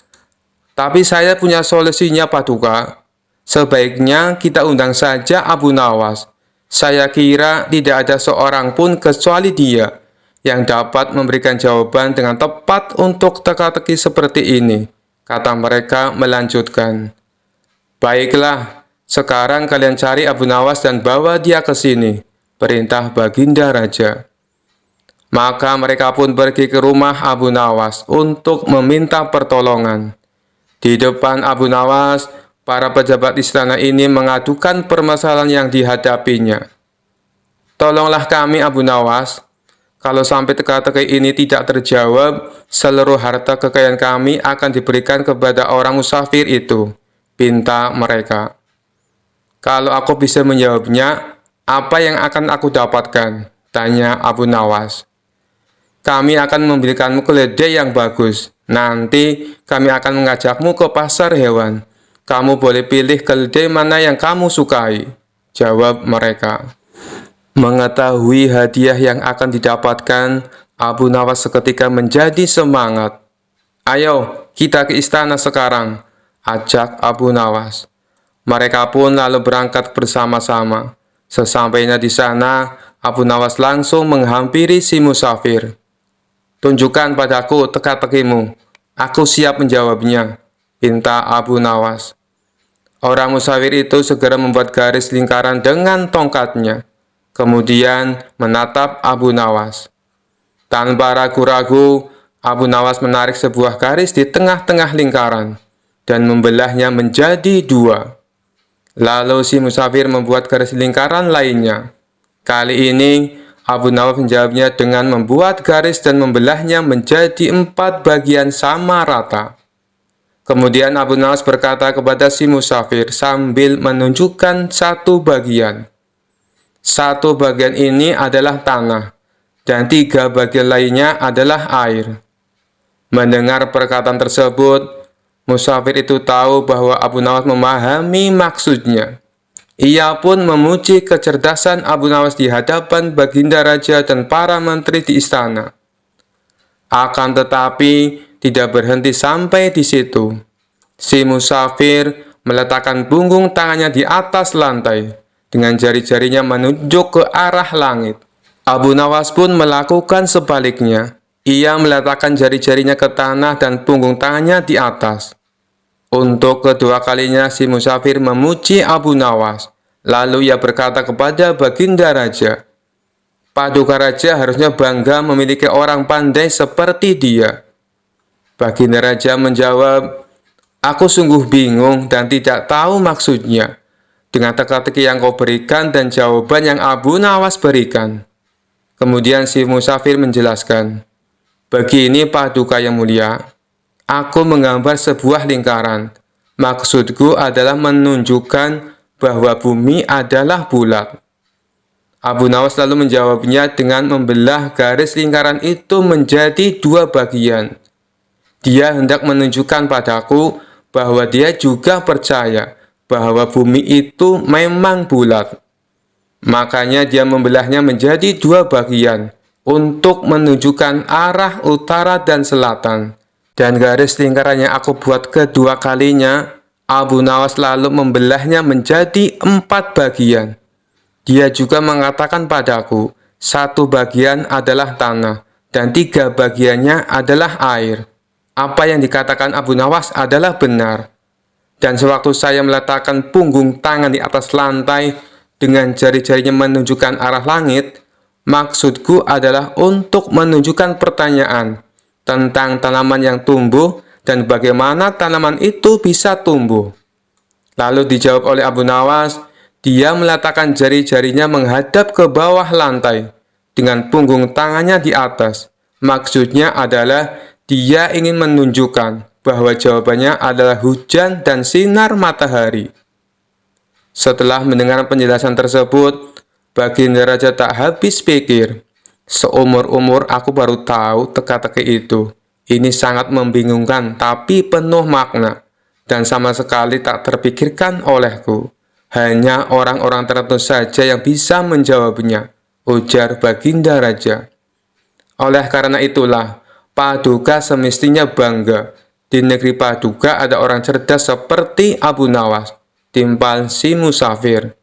"Tapi saya punya solusinya Paduka. Sebaiknya kita undang saja Abu Nawas. Saya kira tidak ada seorang pun kecuali dia yang dapat memberikan jawaban dengan tepat untuk teka-teki seperti ini," kata mereka melanjutkan. "Baiklah, sekarang kalian cari Abu Nawas dan bawa dia ke sini," perintah Baginda Raja. Maka mereka pun pergi ke rumah Abu Nawas untuk meminta pertolongan. Di depan Abu Nawas, para pejabat istana ini mengadukan permasalahan yang dihadapinya. "Tolonglah kami Abu Nawas. Kalau sampai teka-teki ini tidak terjawab, seluruh harta kekayaan kami akan diberikan kepada orang musafir itu," pinta mereka. "Kalau aku bisa menjawabnya, "Apa yang akan aku dapatkan?" tanya Abu Nawas. "Kami akan memberikanmu keledai yang bagus. Nanti kami akan mengajakmu ke pasar hewan. Kamu boleh pilih keledai mana yang kamu sukai," jawab mereka. Mengetahui hadiah yang akan didapatkan, Abu Nawas seketika menjadi semangat. "Ayo, kita ke istana sekarang," ajak Abu Nawas. Mereka pun lalu berangkat bersama-sama. Sesampainya di sana, Abu Nawas langsung menghampiri si musafir. "Tunjukkan padaku teka-tekimu. Aku siap menjawabnya," pinta Abu Nawas. Orang musafir itu segera membuat garis lingkaran dengan tongkatnya. Kemudian menatap Abu Nawas. Tanpa ragu-ragu, Abu Nawas menarik sebuah garis di tengah-tengah lingkaran dan membelahnya menjadi dua. Lalu si musafir membuat garis lingkaran lainnya. Kali ini, Abu Nawas menjawabnya dengan membuat garis dan membelahnya menjadi 4 bagian sama rata. Kemudian Abu Nawas berkata kepada si musafir sambil menunjukkan satu bagian. "Satu bagian ini adalah tanah, dan 3 bagian lainnya adalah air." Mendengar perkataan tersebut, musafir itu tahu bahwa Abu Nawas memahami maksudnya. Ia pun memuji kecerdasan Abu Nawas di hadapan Baginda Raja dan para menteri di istana. Akan tetapi, tidak berhenti sampai di situ. Si musafir meletakkan punggung tangannya di atas lantai. Dengan jari-jarinya menunjuk ke arah langit. Abu Nawas pun melakukan sebaliknya. Ia meletakkan jari-jarinya ke tanah dan punggung tangannya di atas. Untuk kedua kalinya si musafir memuji Abu Nawas. Lalu ia berkata kepada Baginda Raja, "Paduka Raja harusnya bangga memiliki orang pandai seperti dia." Baginda Raja menjawab, "Aku sungguh bingung dan tidak tahu maksudnya dengan teka-teki yang kau berikan dan jawaban yang Abu Nawas berikan." Kemudian si musafir menjelaskan, "Begini Paduka yang mulia, aku menggambar sebuah lingkaran. Maksudku adalah menunjukkan bahwa bumi adalah bulat." Abu Nawas lalu menjawabnya dengan membelah garis lingkaran itu menjadi 2 bagian. Dia hendak menunjukkan padaku bahwa dia juga percaya bahwa bumi itu memang bulat. Makanya dia membelahnya menjadi 2 bagian untuk menunjukkan arah utara dan selatan. Dan garis lingkaran yang aku buat kedua kalinya, Abu Nawas lalu membelahnya menjadi 4 bagian. Dia juga mengatakan padaku, 1 bagian adalah tanah dan 3 bagiannya adalah air. Apa yang dikatakan Abu Nawas adalah benar. Dan sewaktu saya meletakkan punggung tangan di atas lantai dengan jari-jarinya menunjukkan arah langit, maksudku adalah untuk menunjukkan pertanyaan tentang tanaman yang tumbuh dan bagaimana tanaman itu bisa tumbuh. Lalu dijawab oleh Abu Nawas, dia meletakkan jari-jarinya menghadap ke bawah lantai dengan punggung tangannya di atas. Maksudnya adalah dia ingin menunjukkan bahwa jawabannya adalah hujan dan sinar matahari. Setelah mendengar penjelasan tersebut, Baginda Raja tak habis pikir. "Seumur-umur aku baru tahu teka-teki itu. Ini sangat membingungkan tapi penuh makna, dan sama sekali tak terpikirkan olehku. Hanya orang-orang tertentu saja yang bisa menjawabnya," ujar Baginda Raja. "Oleh karena itulah, Paduka semestinya bangga. Di negeri Paduka ada orang cerdas seperti Abu Nawas," timpal si musafir.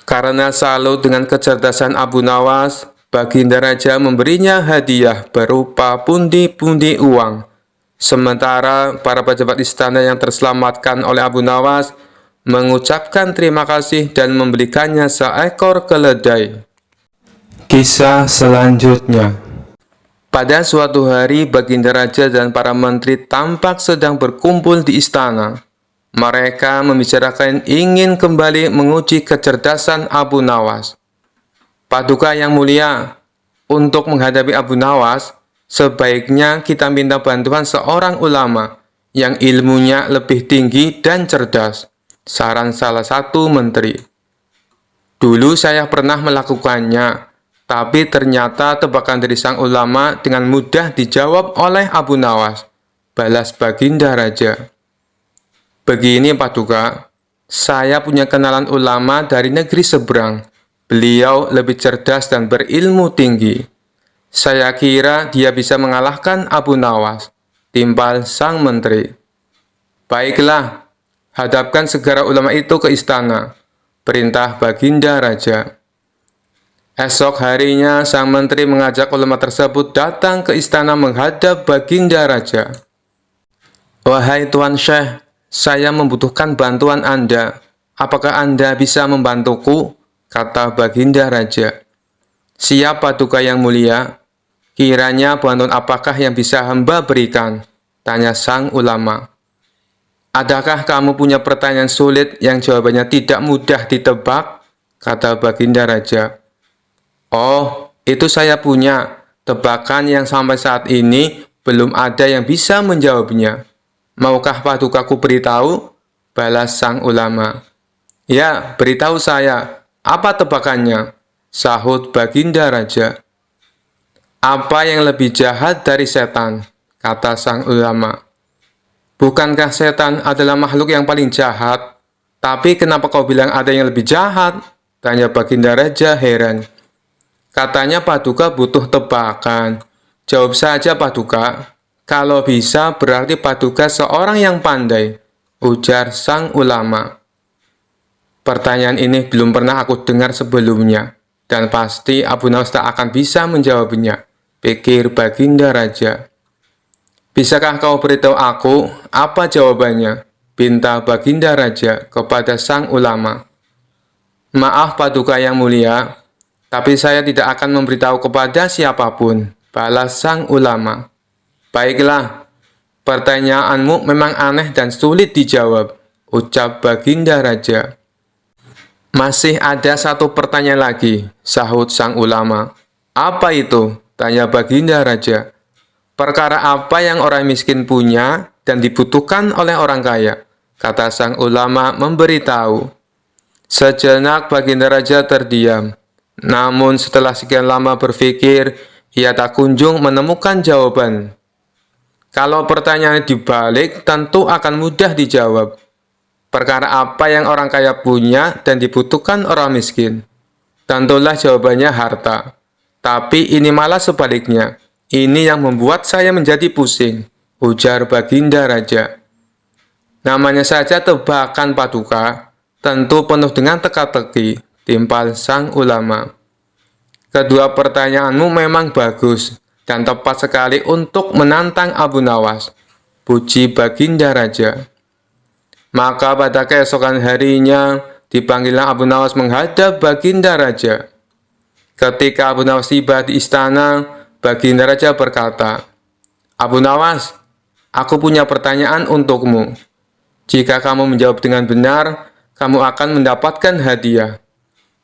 Karena salut dengan kecerdasan Abu Nawas, Baginda Raja memberinya hadiah berupa pundi-pundi uang. Sementara para pejabat istana yang terselamatkan oleh Abu Nawas mengucapkan terima kasih dan memberikannya seekor keledai. Kisah selanjutnya. Pada suatu hari, Baginda Raja dan para menteri tampak sedang berkumpul di istana. Mereka membicarakan ingin kembali menguji kecerdasan Abu Nawas. "Paduka yang mulia, untuk menghadapi Abu Nawas, sebaiknya kita minta bantuan seorang ulama yang ilmunya lebih tinggi dan cerdas," saran salah satu menteri. Dulu saya pernah melakukannya, tapi ternyata tebakan dari sang ulama dengan mudah dijawab oleh Abu Nawas, balas Baginda Raja. Begini Paduka, saya punya kenalan ulama dari negeri seberang. Beliau lebih cerdas dan berilmu tinggi. Saya kira dia bisa mengalahkan Abu Nawas, timpal sang menteri. Baiklah, hadapkan segera ulama itu ke istana, perintah Baginda Raja. Esok harinya, sang menteri mengajak ulama tersebut datang ke istana menghadap Baginda Raja. Wahai Tuan Syekh, saya membutuhkan bantuan Anda. Apakah Anda bisa membantuku? Kata Baginda Raja. Siap Paduka yang mulia. Kiranya bantuan apakah yang bisa hamba berikan? Tanya sang ulama. Adakah kamu punya pertanyaan sulit yang jawabannya tidak mudah ditebak? Kata Baginda Raja. Oh, itu saya punya. Tebakan yang sampai saat ini belum ada yang bisa menjawabnya. Maukah Padukaku beritahu? Balas sang ulama. Ya, beritahu saya. Apa tebakannya? Sahut Baginda Raja. Apa yang lebih jahat dari setan? Kata sang ulama. Bukankah setan adalah makhluk yang paling jahat? Tapi kenapa kau bilang ada yang lebih jahat? Tanya Baginda Raja heran. Katanya Paduka butuh tebakan. Jawab saja Paduka. Kalau bisa berarti Paduka seorang yang pandai, ujar sang ulama. Pertanyaan ini belum pernah aku dengar sebelumnya, dan pasti Abu Nawas tak akan bisa menjawabnya, pikir Baginda Raja. Bisakah kau beritahu aku apa jawabannya? Pinta Baginda Raja kepada sang ulama. Maaf Paduka yang mulia, tapi saya tidak akan memberitahu kepada siapapun, balas sang ulama. Baiklah, pertanyaanmu memang aneh dan sulit dijawab, ucap Baginda Raja. Masih ada satu pertanyaan lagi, sahut sang ulama. Apa itu? Tanya Baginda Raja. Perkara apa yang orang miskin punya dan dibutuhkan oleh orang kaya? Kata sang ulama memberitahu. Sejenak Baginda Raja terdiam. Namun setelah sekian lama berpikir, ia tak kunjung menemukan jawaban. Kalau pertanyaan dibalik, tentu akan mudah dijawab. Perkara apa yang orang kaya punya dan dibutuhkan orang miskin? Tentulah jawabannya harta. Tapi ini malah sebaliknya. Ini yang membuat saya menjadi pusing, ujar Baginda Raja. Namanya saja tebakan Paduka, tentu penuh dengan teka-teki, timpal sang ulama. Kedua pertanyaanmu memang bagus dan tepat sekali untuk menantang Abu Nawas, puji Baginda Raja. Maka pada keesokan harinya, dipanggillah Abu Nawas menghadap Baginda Raja. Ketika Abu Nawas tiba di istana, Baginda Raja berkata, Abu Nawas, aku punya pertanyaan untukmu. Jika kamu menjawab dengan benar, kamu akan mendapatkan hadiah.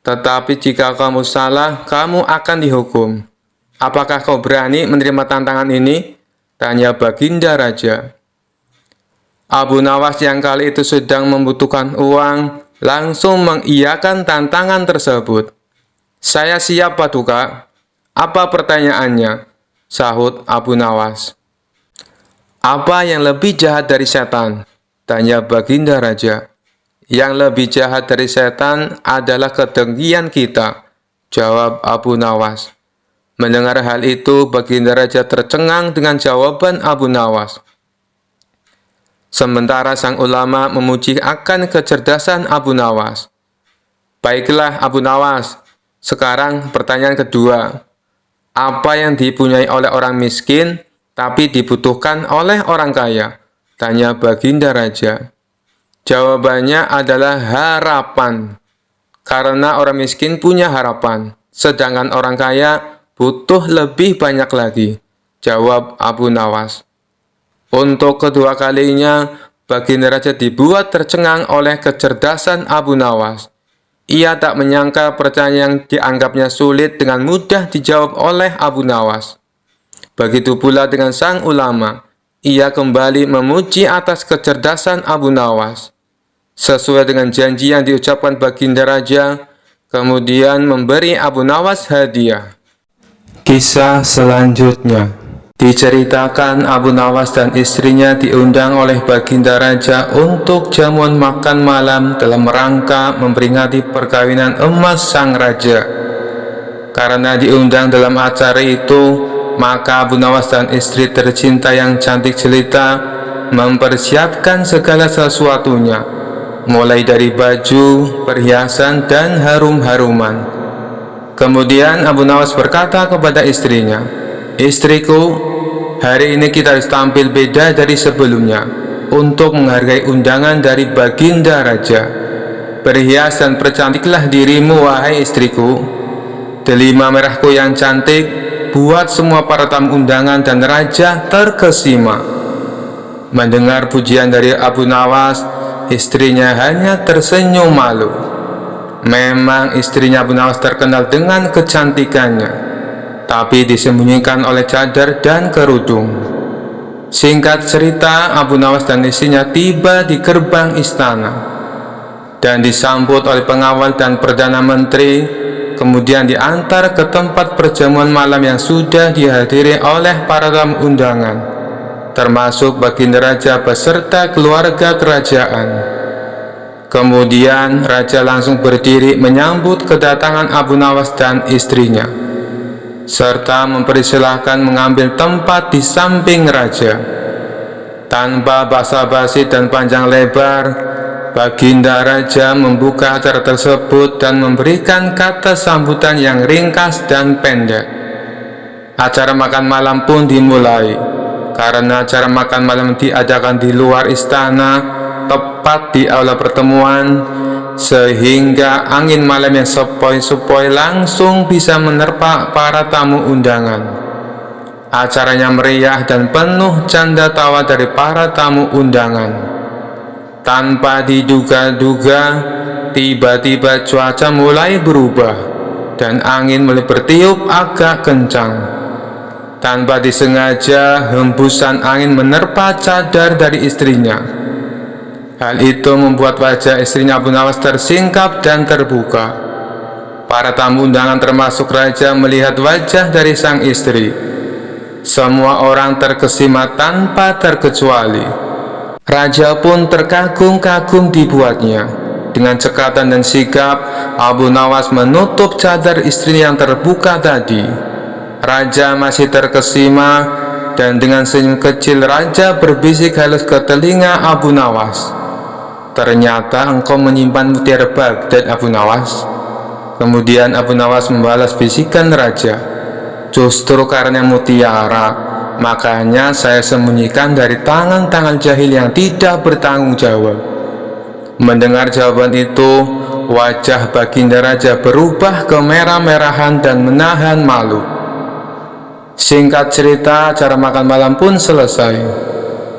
Tetapi jika kamu salah, kamu akan dihukum. Apakah kau berani menerima tantangan ini? Tanya Baginda Raja. Abu Nawas yang kali itu sedang membutuhkan uang, langsung mengiyakan tantangan tersebut. Saya siap Paduka. Apa pertanyaannya? Sahut Abu Nawas. Apa yang lebih jahat dari setan? Tanya Baginda Raja. Yang lebih jahat dari setan adalah kedengkian kita, jawab Abu Nawas. Mendengar hal itu, Baginda Raja tercengang dengan jawaban Abu Nawas. Sementara sang ulama memuji akan kecerdasan Abu Nawas. Baiklah Abu Nawas, sekarang pertanyaan kedua. Apa yang dipunyai oleh orang miskin, tapi dibutuhkan oleh orang kaya? Tanya Baginda Raja. Jawabannya adalah harapan. Karena orang miskin punya harapan, sedangkan orang kaya butuh lebih banyak lagi, jawab Abu Nawas. Untuk kedua kalinya, Baginda Raja dibuat tercengang oleh kecerdasan Abu Nawas. Ia tak menyangka pertanyaan yang dianggapnya sulit dengan mudah dijawab oleh Abu Nawas. Begitu pula dengan sang ulama. Ia kembali memuji atas kecerdasan Abu Nawas. Sesuai dengan janji yang diucapkan Baginda Raja, kemudian memberi Abu Nawas hadiah. Kisah selanjutnya diceritakan Abu Nawas dan istrinya diundang oleh Baginda Raja untuk jamuan makan malam dalam rangka memperingati perkawinan emas sang raja. Karena diundang dalam acara itu, maka Abu Nawas dan istri tercinta yang cantik jelita mempersiapkan segala sesuatunya, mulai dari baju, perhiasan, dan harum-haruman. Kemudian Abu Nawas berkata kepada istrinya, "Istriku, hari ini kita harus tampil beda dari sebelumnya untuk menghargai undangan dari Baginda Raja. Berhias dan percantiklah dirimu, wahai istriku. Delima merahku yang cantik buat semua para tamu undangan dan raja terkesima." Mendengar pujian dari Abu Nawas, istrinya hanya tersenyum malu. Memang istrinya Abu Nawas terkenal dengan kecantikannya, tapi disembunyikan oleh cadar dan kerudung. Singkat cerita, Abu Nawas dan istrinya tiba di gerbang istana dan disambut oleh pengawal dan Perdana Menteri, kemudian diantar ke tempat perjamuan malam yang sudah dihadiri oleh para tamu undangan, termasuk Baginda Raja beserta keluarga kerajaan. Kemudian Raja langsung berdiri menyambut kedatangan Abu Nawas dan istrinya, serta mempersilahkan mengambil tempat di samping Raja. Tanpa basa-basi dan panjang lebar, Baginda Raja membuka acara tersebut dan memberikan kata sambutan yang ringkas dan pendek. Acara makan malam pun dimulai. Karena acara makan malam diadakan di luar istana, tepat di aula pertemuan, sehingga angin malam yang sepoi-sepoi langsung bisa menerpa para tamu undangan. Acaranya meriah dan penuh canda tawa dari para tamu undangan. Tanpa diduga-duga, tiba-tiba cuaca mulai berubah dan angin mulai bertiup agak kencang. Tanpa disengaja, hembusan angin menerpa cadar dari istrinya. Hal itu membuat wajah istrinya Abu Nawas tersingkap dan terbuka. Para tamu undangan termasuk Raja melihat wajah dari sang istri. Semua orang terkesima tanpa terkecuali. Raja pun terkagum-kagum dibuatnya. Dengan cekatan dan sigap, Abu Nawas menutup cadar istrinya yang terbuka tadi. Raja masih terkesima, dan dengan senyum kecil Raja berbisik halus ke telinga Abu Nawas, "Ternyata engkau menyimpan mutiara Baghdad, Abu Nawas." Kemudian Abu Nawas membalas bisikan Raja, "Justru karena mutiara, makanya saya sembunyikan dari tangan-tangan jahil yang tidak bertanggung jawab." Mendengar jawaban itu, wajah Baginda Raja berubah kemerah-merahan dan menahan malu. Singkat cerita, acara makan malam pun selesai.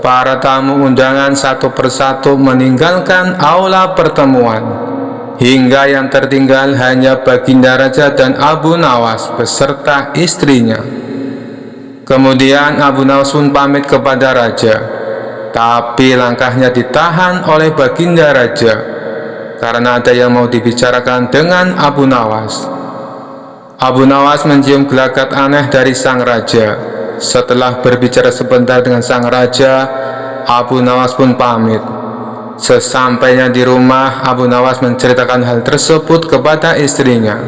Para tamu undangan satu persatu meninggalkan aula pertemuan, hingga yang tertinggal hanya Baginda Raja dan Abu Nawas beserta istrinya. Kemudian Abu Nawas pun pamit kepada Raja, tapi langkahnya ditahan oleh Baginda Raja karena ada yang mau dibicarakan dengan Abu Nawas. Abu Nawas mencium gelagat aneh dari sang raja. Setelah berbicara sebentar dengan sang raja, Abu Nawas pun pamit. Sesampainya di rumah, Abu Nawas menceritakan hal tersebut kepada istrinya.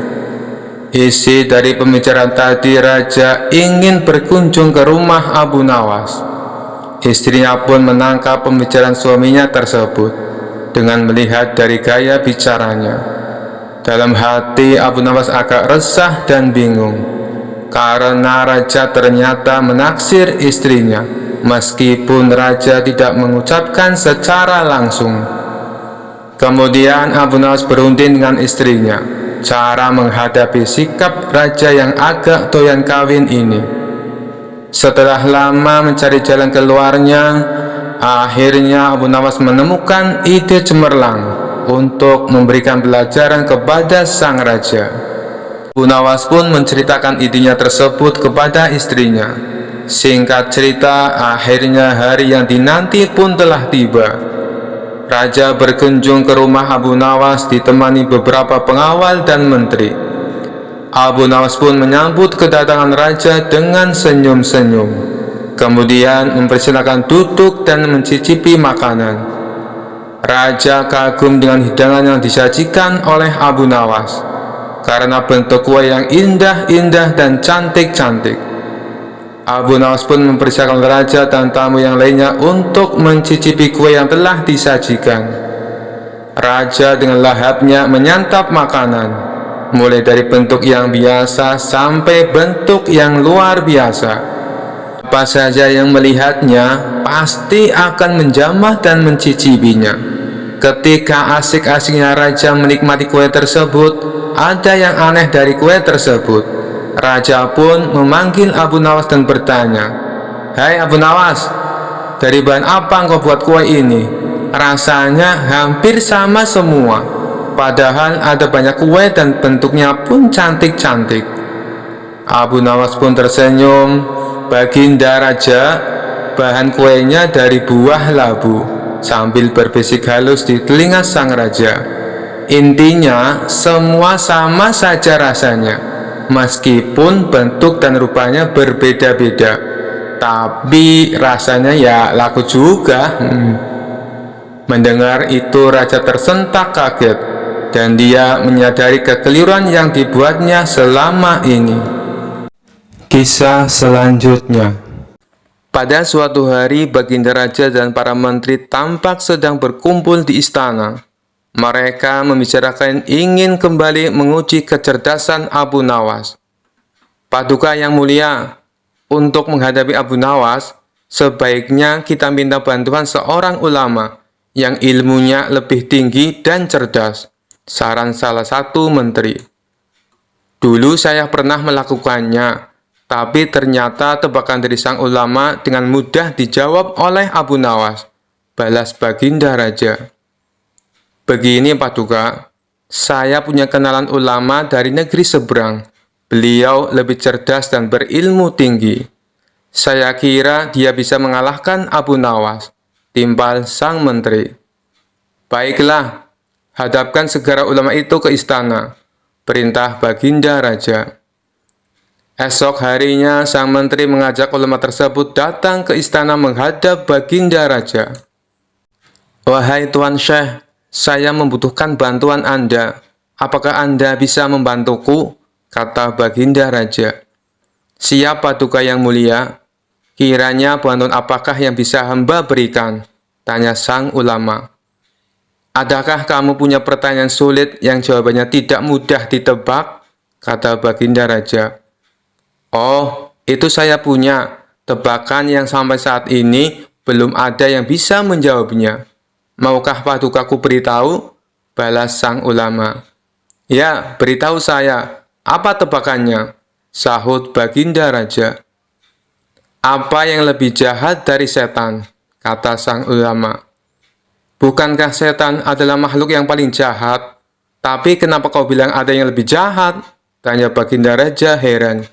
Isi dari pembicaraan tadi, Raja ingin berkunjung ke rumah Abu Nawas. Istrinya pun menangkap pembicaraan suaminya tersebut dengan melihat dari gaya bicaranya. Dalam hati Abu Nawas agak resah dan bingung, karena Raja ternyata menaksir istrinya, meskipun Raja tidak mengucapkan secara langsung. Kemudian Abu Nawas berunding dengan istrinya cara menghadapi sikap Raja yang agak doyan kawin ini. Setelah lama mencari jalan keluarnya, akhirnya Abu Nawas menemukan ide cemerlang untuk memberikan pelajaran kepada sang raja. Abu Nawas pun menceritakan idenya tersebut kepada istrinya. Singkat cerita, akhirnya hari yang dinanti pun telah tiba. Raja berkunjung ke rumah Abu Nawas ditemani beberapa pengawal dan menteri. Abu Nawas pun menyambut kedatangan raja dengan senyum-senyum. Kemudian mempersilakan duduk dan mencicipi makanan. Raja kagum dengan hidangan yang disajikan oleh Abu Nawas karena bentuk kue yang indah-indah dan cantik-cantik. Abu Nawas pun mempersilakan raja dan tamu yang lainnya untuk mencicipi kue yang telah disajikan. Raja dengan lahapnya menyantap makanan, mulai dari bentuk yang biasa sampai bentuk yang luar biasa. Apa saja yang melihatnya pasti akan menjamah dan mencicipinya. Ketika asik-asiknya raja menikmati kue tersebut, ada yang aneh dari kue tersebut. Raja pun memanggil Abu Nawas dan bertanya, "Hai Abu Nawas, dari bahan apa engkau buat kue ini? Rasanya hampir sama semua, padahal ada banyak kue dan bentuknya pun cantik-cantik." Abu Nawas pun tersenyum. "Baginda Raja, bahan kuenya dari buah labu," sambil berbisik halus di telinga sang raja. "Intinya semua sama saja rasanya, meskipun bentuk dan rupanya berbeda-beda, tapi rasanya ya laku juga." Mendengar itu raja tersentak kaget, dan dia menyadari kekeliruan yang dibuatnya selama ini. Kisah selanjutnya. Pada suatu hari, Baginda Raja dan para menteri tampak sedang berkumpul di istana. Mereka membicarakan ingin kembali menguji kecerdasan Abu Nawas. "Paduka yang mulia, untuk menghadapi Abu Nawas, sebaiknya kita minta bantuan seorang ulama yang ilmunya lebih tinggi dan cerdas," saran salah satu menteri. "Dulu saya pernah melakukannya, tapi ternyata tebakan dari sang ulama dengan mudah dijawab oleh Abu Nawas," balas Baginda Raja. "Begini Paduka, saya punya kenalan ulama dari negeri seberang. Beliau lebih cerdas dan berilmu tinggi. Saya kira dia bisa mengalahkan Abu Nawas," timpal sang menteri. "Baiklah, hadapkan segera ulama itu ke istana," perintah Baginda Raja. Esok harinya, sang menteri mengajak ulama tersebut datang ke istana menghadap Baginda Raja. "Wahai Tuan Syekh, saya membutuhkan bantuan Anda. Apakah Anda bisa membantuku?" kata Baginda Raja. "Siap Paduka yang mulia. Kiranya bantuan apakah yang bisa hamba berikan?" tanya sang ulama. "Adakah kamu punya pertanyaan sulit yang jawabannya tidak mudah ditebak?" kata Baginda Raja. "Oh, itu saya punya. Tebakan yang sampai saat ini belum ada yang bisa menjawabnya. Maukah Padukaku beritahu?" balas sang ulama. "Ya, beritahu saya. Apa tebakannya?" sahut Baginda Raja. "Apa yang lebih jahat dari setan?" kata sang ulama. "Bukankah setan adalah makhluk yang paling jahat? Tapi kenapa kau bilang ada yang lebih jahat?" tanya Baginda Raja heran.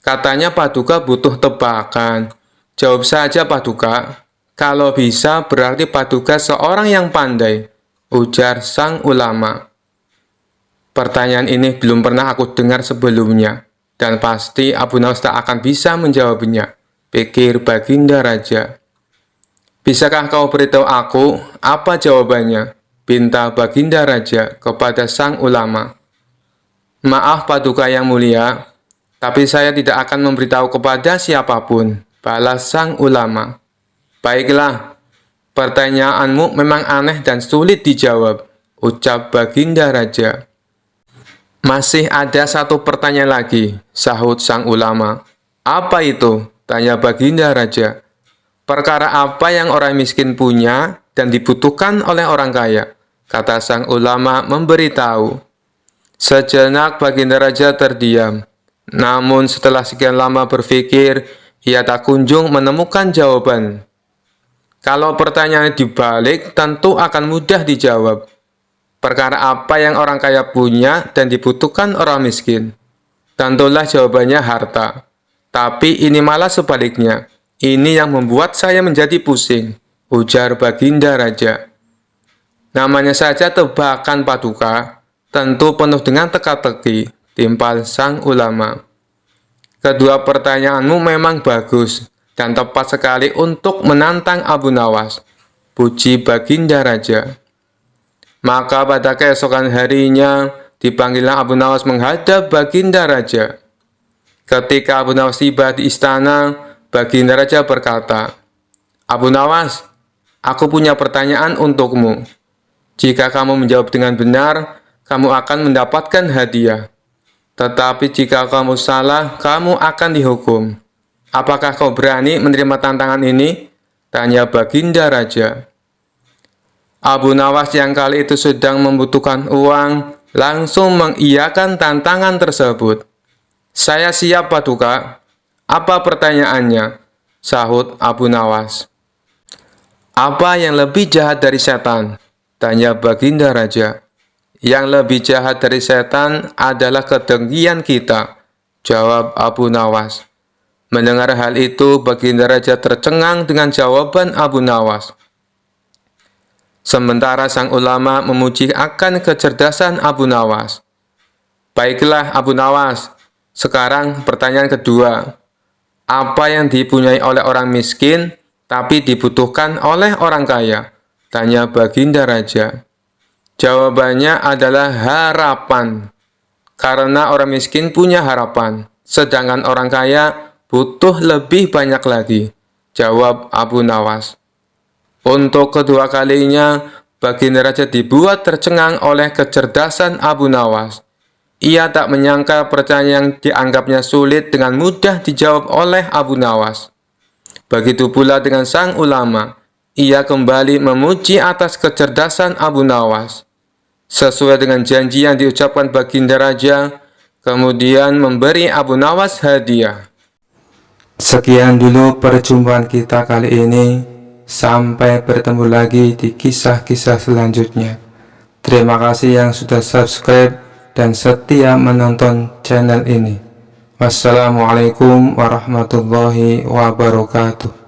"Katanya Paduka butuh tebakan. Jawab saja Paduka. Kalau bisa berarti Paduka seorang yang pandai," ujar sang ulama. "Pertanyaan ini belum pernah aku dengar sebelumnya, dan pasti Abu Nawas tak akan bisa menjawabnya," pikir Baginda Raja. "Bisakah kau beritahu aku apa jawabannya?" pinta Baginda Raja kepada sang ulama. "Maaf Paduka yang mulia, tapi saya tidak akan memberitahu kepada siapapun," balas sang ulama. "Baiklah, pertanyaanmu memang aneh dan sulit dijawab," ucap Baginda Raja. "Masih ada satu pertanyaan lagi," sahut sang ulama. "Apa itu?" tanya Baginda Raja. "Perkara apa yang orang miskin punya dan dibutuhkan oleh orang kaya?" kata sang ulama memberitahu. Sejenak Baginda Raja terdiam. Namun setelah sekian lama berpikir, ia tak kunjung menemukan jawaban. Kalau pertanyaan dibalik, tentu akan mudah dijawab. Perkara apa yang orang kaya punya dan dibutuhkan orang miskin? Tentulah jawabannya harta. Tapi ini malah sebaliknya. Ini yang membuat saya menjadi pusing, ujar Baginda Raja. Namanya saja tebakan Paduka, tentu penuh dengan teka-teki, timpal sang ulama. Kedua pertanyaanmu memang bagus dan tepat sekali untuk menantang Abu Nawas. Puji Baginda Raja. Maka pada keesokan harinya, dipanggillah Abu Nawas menghadap Baginda Raja. Ketika Abu Nawas tiba di istana, Baginda Raja berkata, "Abu Nawas, aku punya pertanyaan untukmu. Jika kamu menjawab dengan benar, kamu akan mendapatkan hadiah. Tetapi jika kamu salah, kamu akan dihukum. Apakah kau berani menerima tantangan ini?" Tanya Baginda Raja. Abu Nawas yang kali itu sedang membutuhkan uang, langsung mengiyakan tantangan tersebut. "Saya siap, Paduka." "Apa pertanyaannya?" sahut Abu Nawas. "Apa yang lebih jahat dari setan?" tanya Baginda Raja. "Yang lebih jahat dari setan adalah kedengkian kita," jawab Abu Nawas. Mendengar hal itu, Baginda Raja tercengang dengan jawaban Abu Nawas. Sementara sang ulama memuji akan kecerdasan Abu Nawas. "Baiklah Abu Nawas, sekarang pertanyaan kedua. Apa yang dipunyai oleh orang miskin, tapi dibutuhkan oleh orang kaya?" tanya Baginda Raja. Jawabannya adalah harapan. Karena orang miskin punya harapan, sedangkan orang kaya butuh lebih banyak lagi, jawab Abu Nawas. Untuk kedua kalinya, Baginda Raja dibuat tercengang oleh kecerdasan Abu Nawas. Ia tak menyangka pertanyaan yang dianggapnya sulit dengan mudah dijawab oleh Abu Nawas. Begitu pula dengan sang ulama. Ia kembali memuji atas kecerdasan Abu Nawas. Sesuai dengan janji yang diucapkan Baginda Raja, kemudian memberi Abu Nawas hadiah. Sekian dulu perjumpaan kita kali ini. Sampai bertemu lagi di kisah-kisah selanjutnya. Terima kasih yang sudah subscribe dan setia menonton channel ini. Wassalamualaikum warahmatullahi wabarakatuh.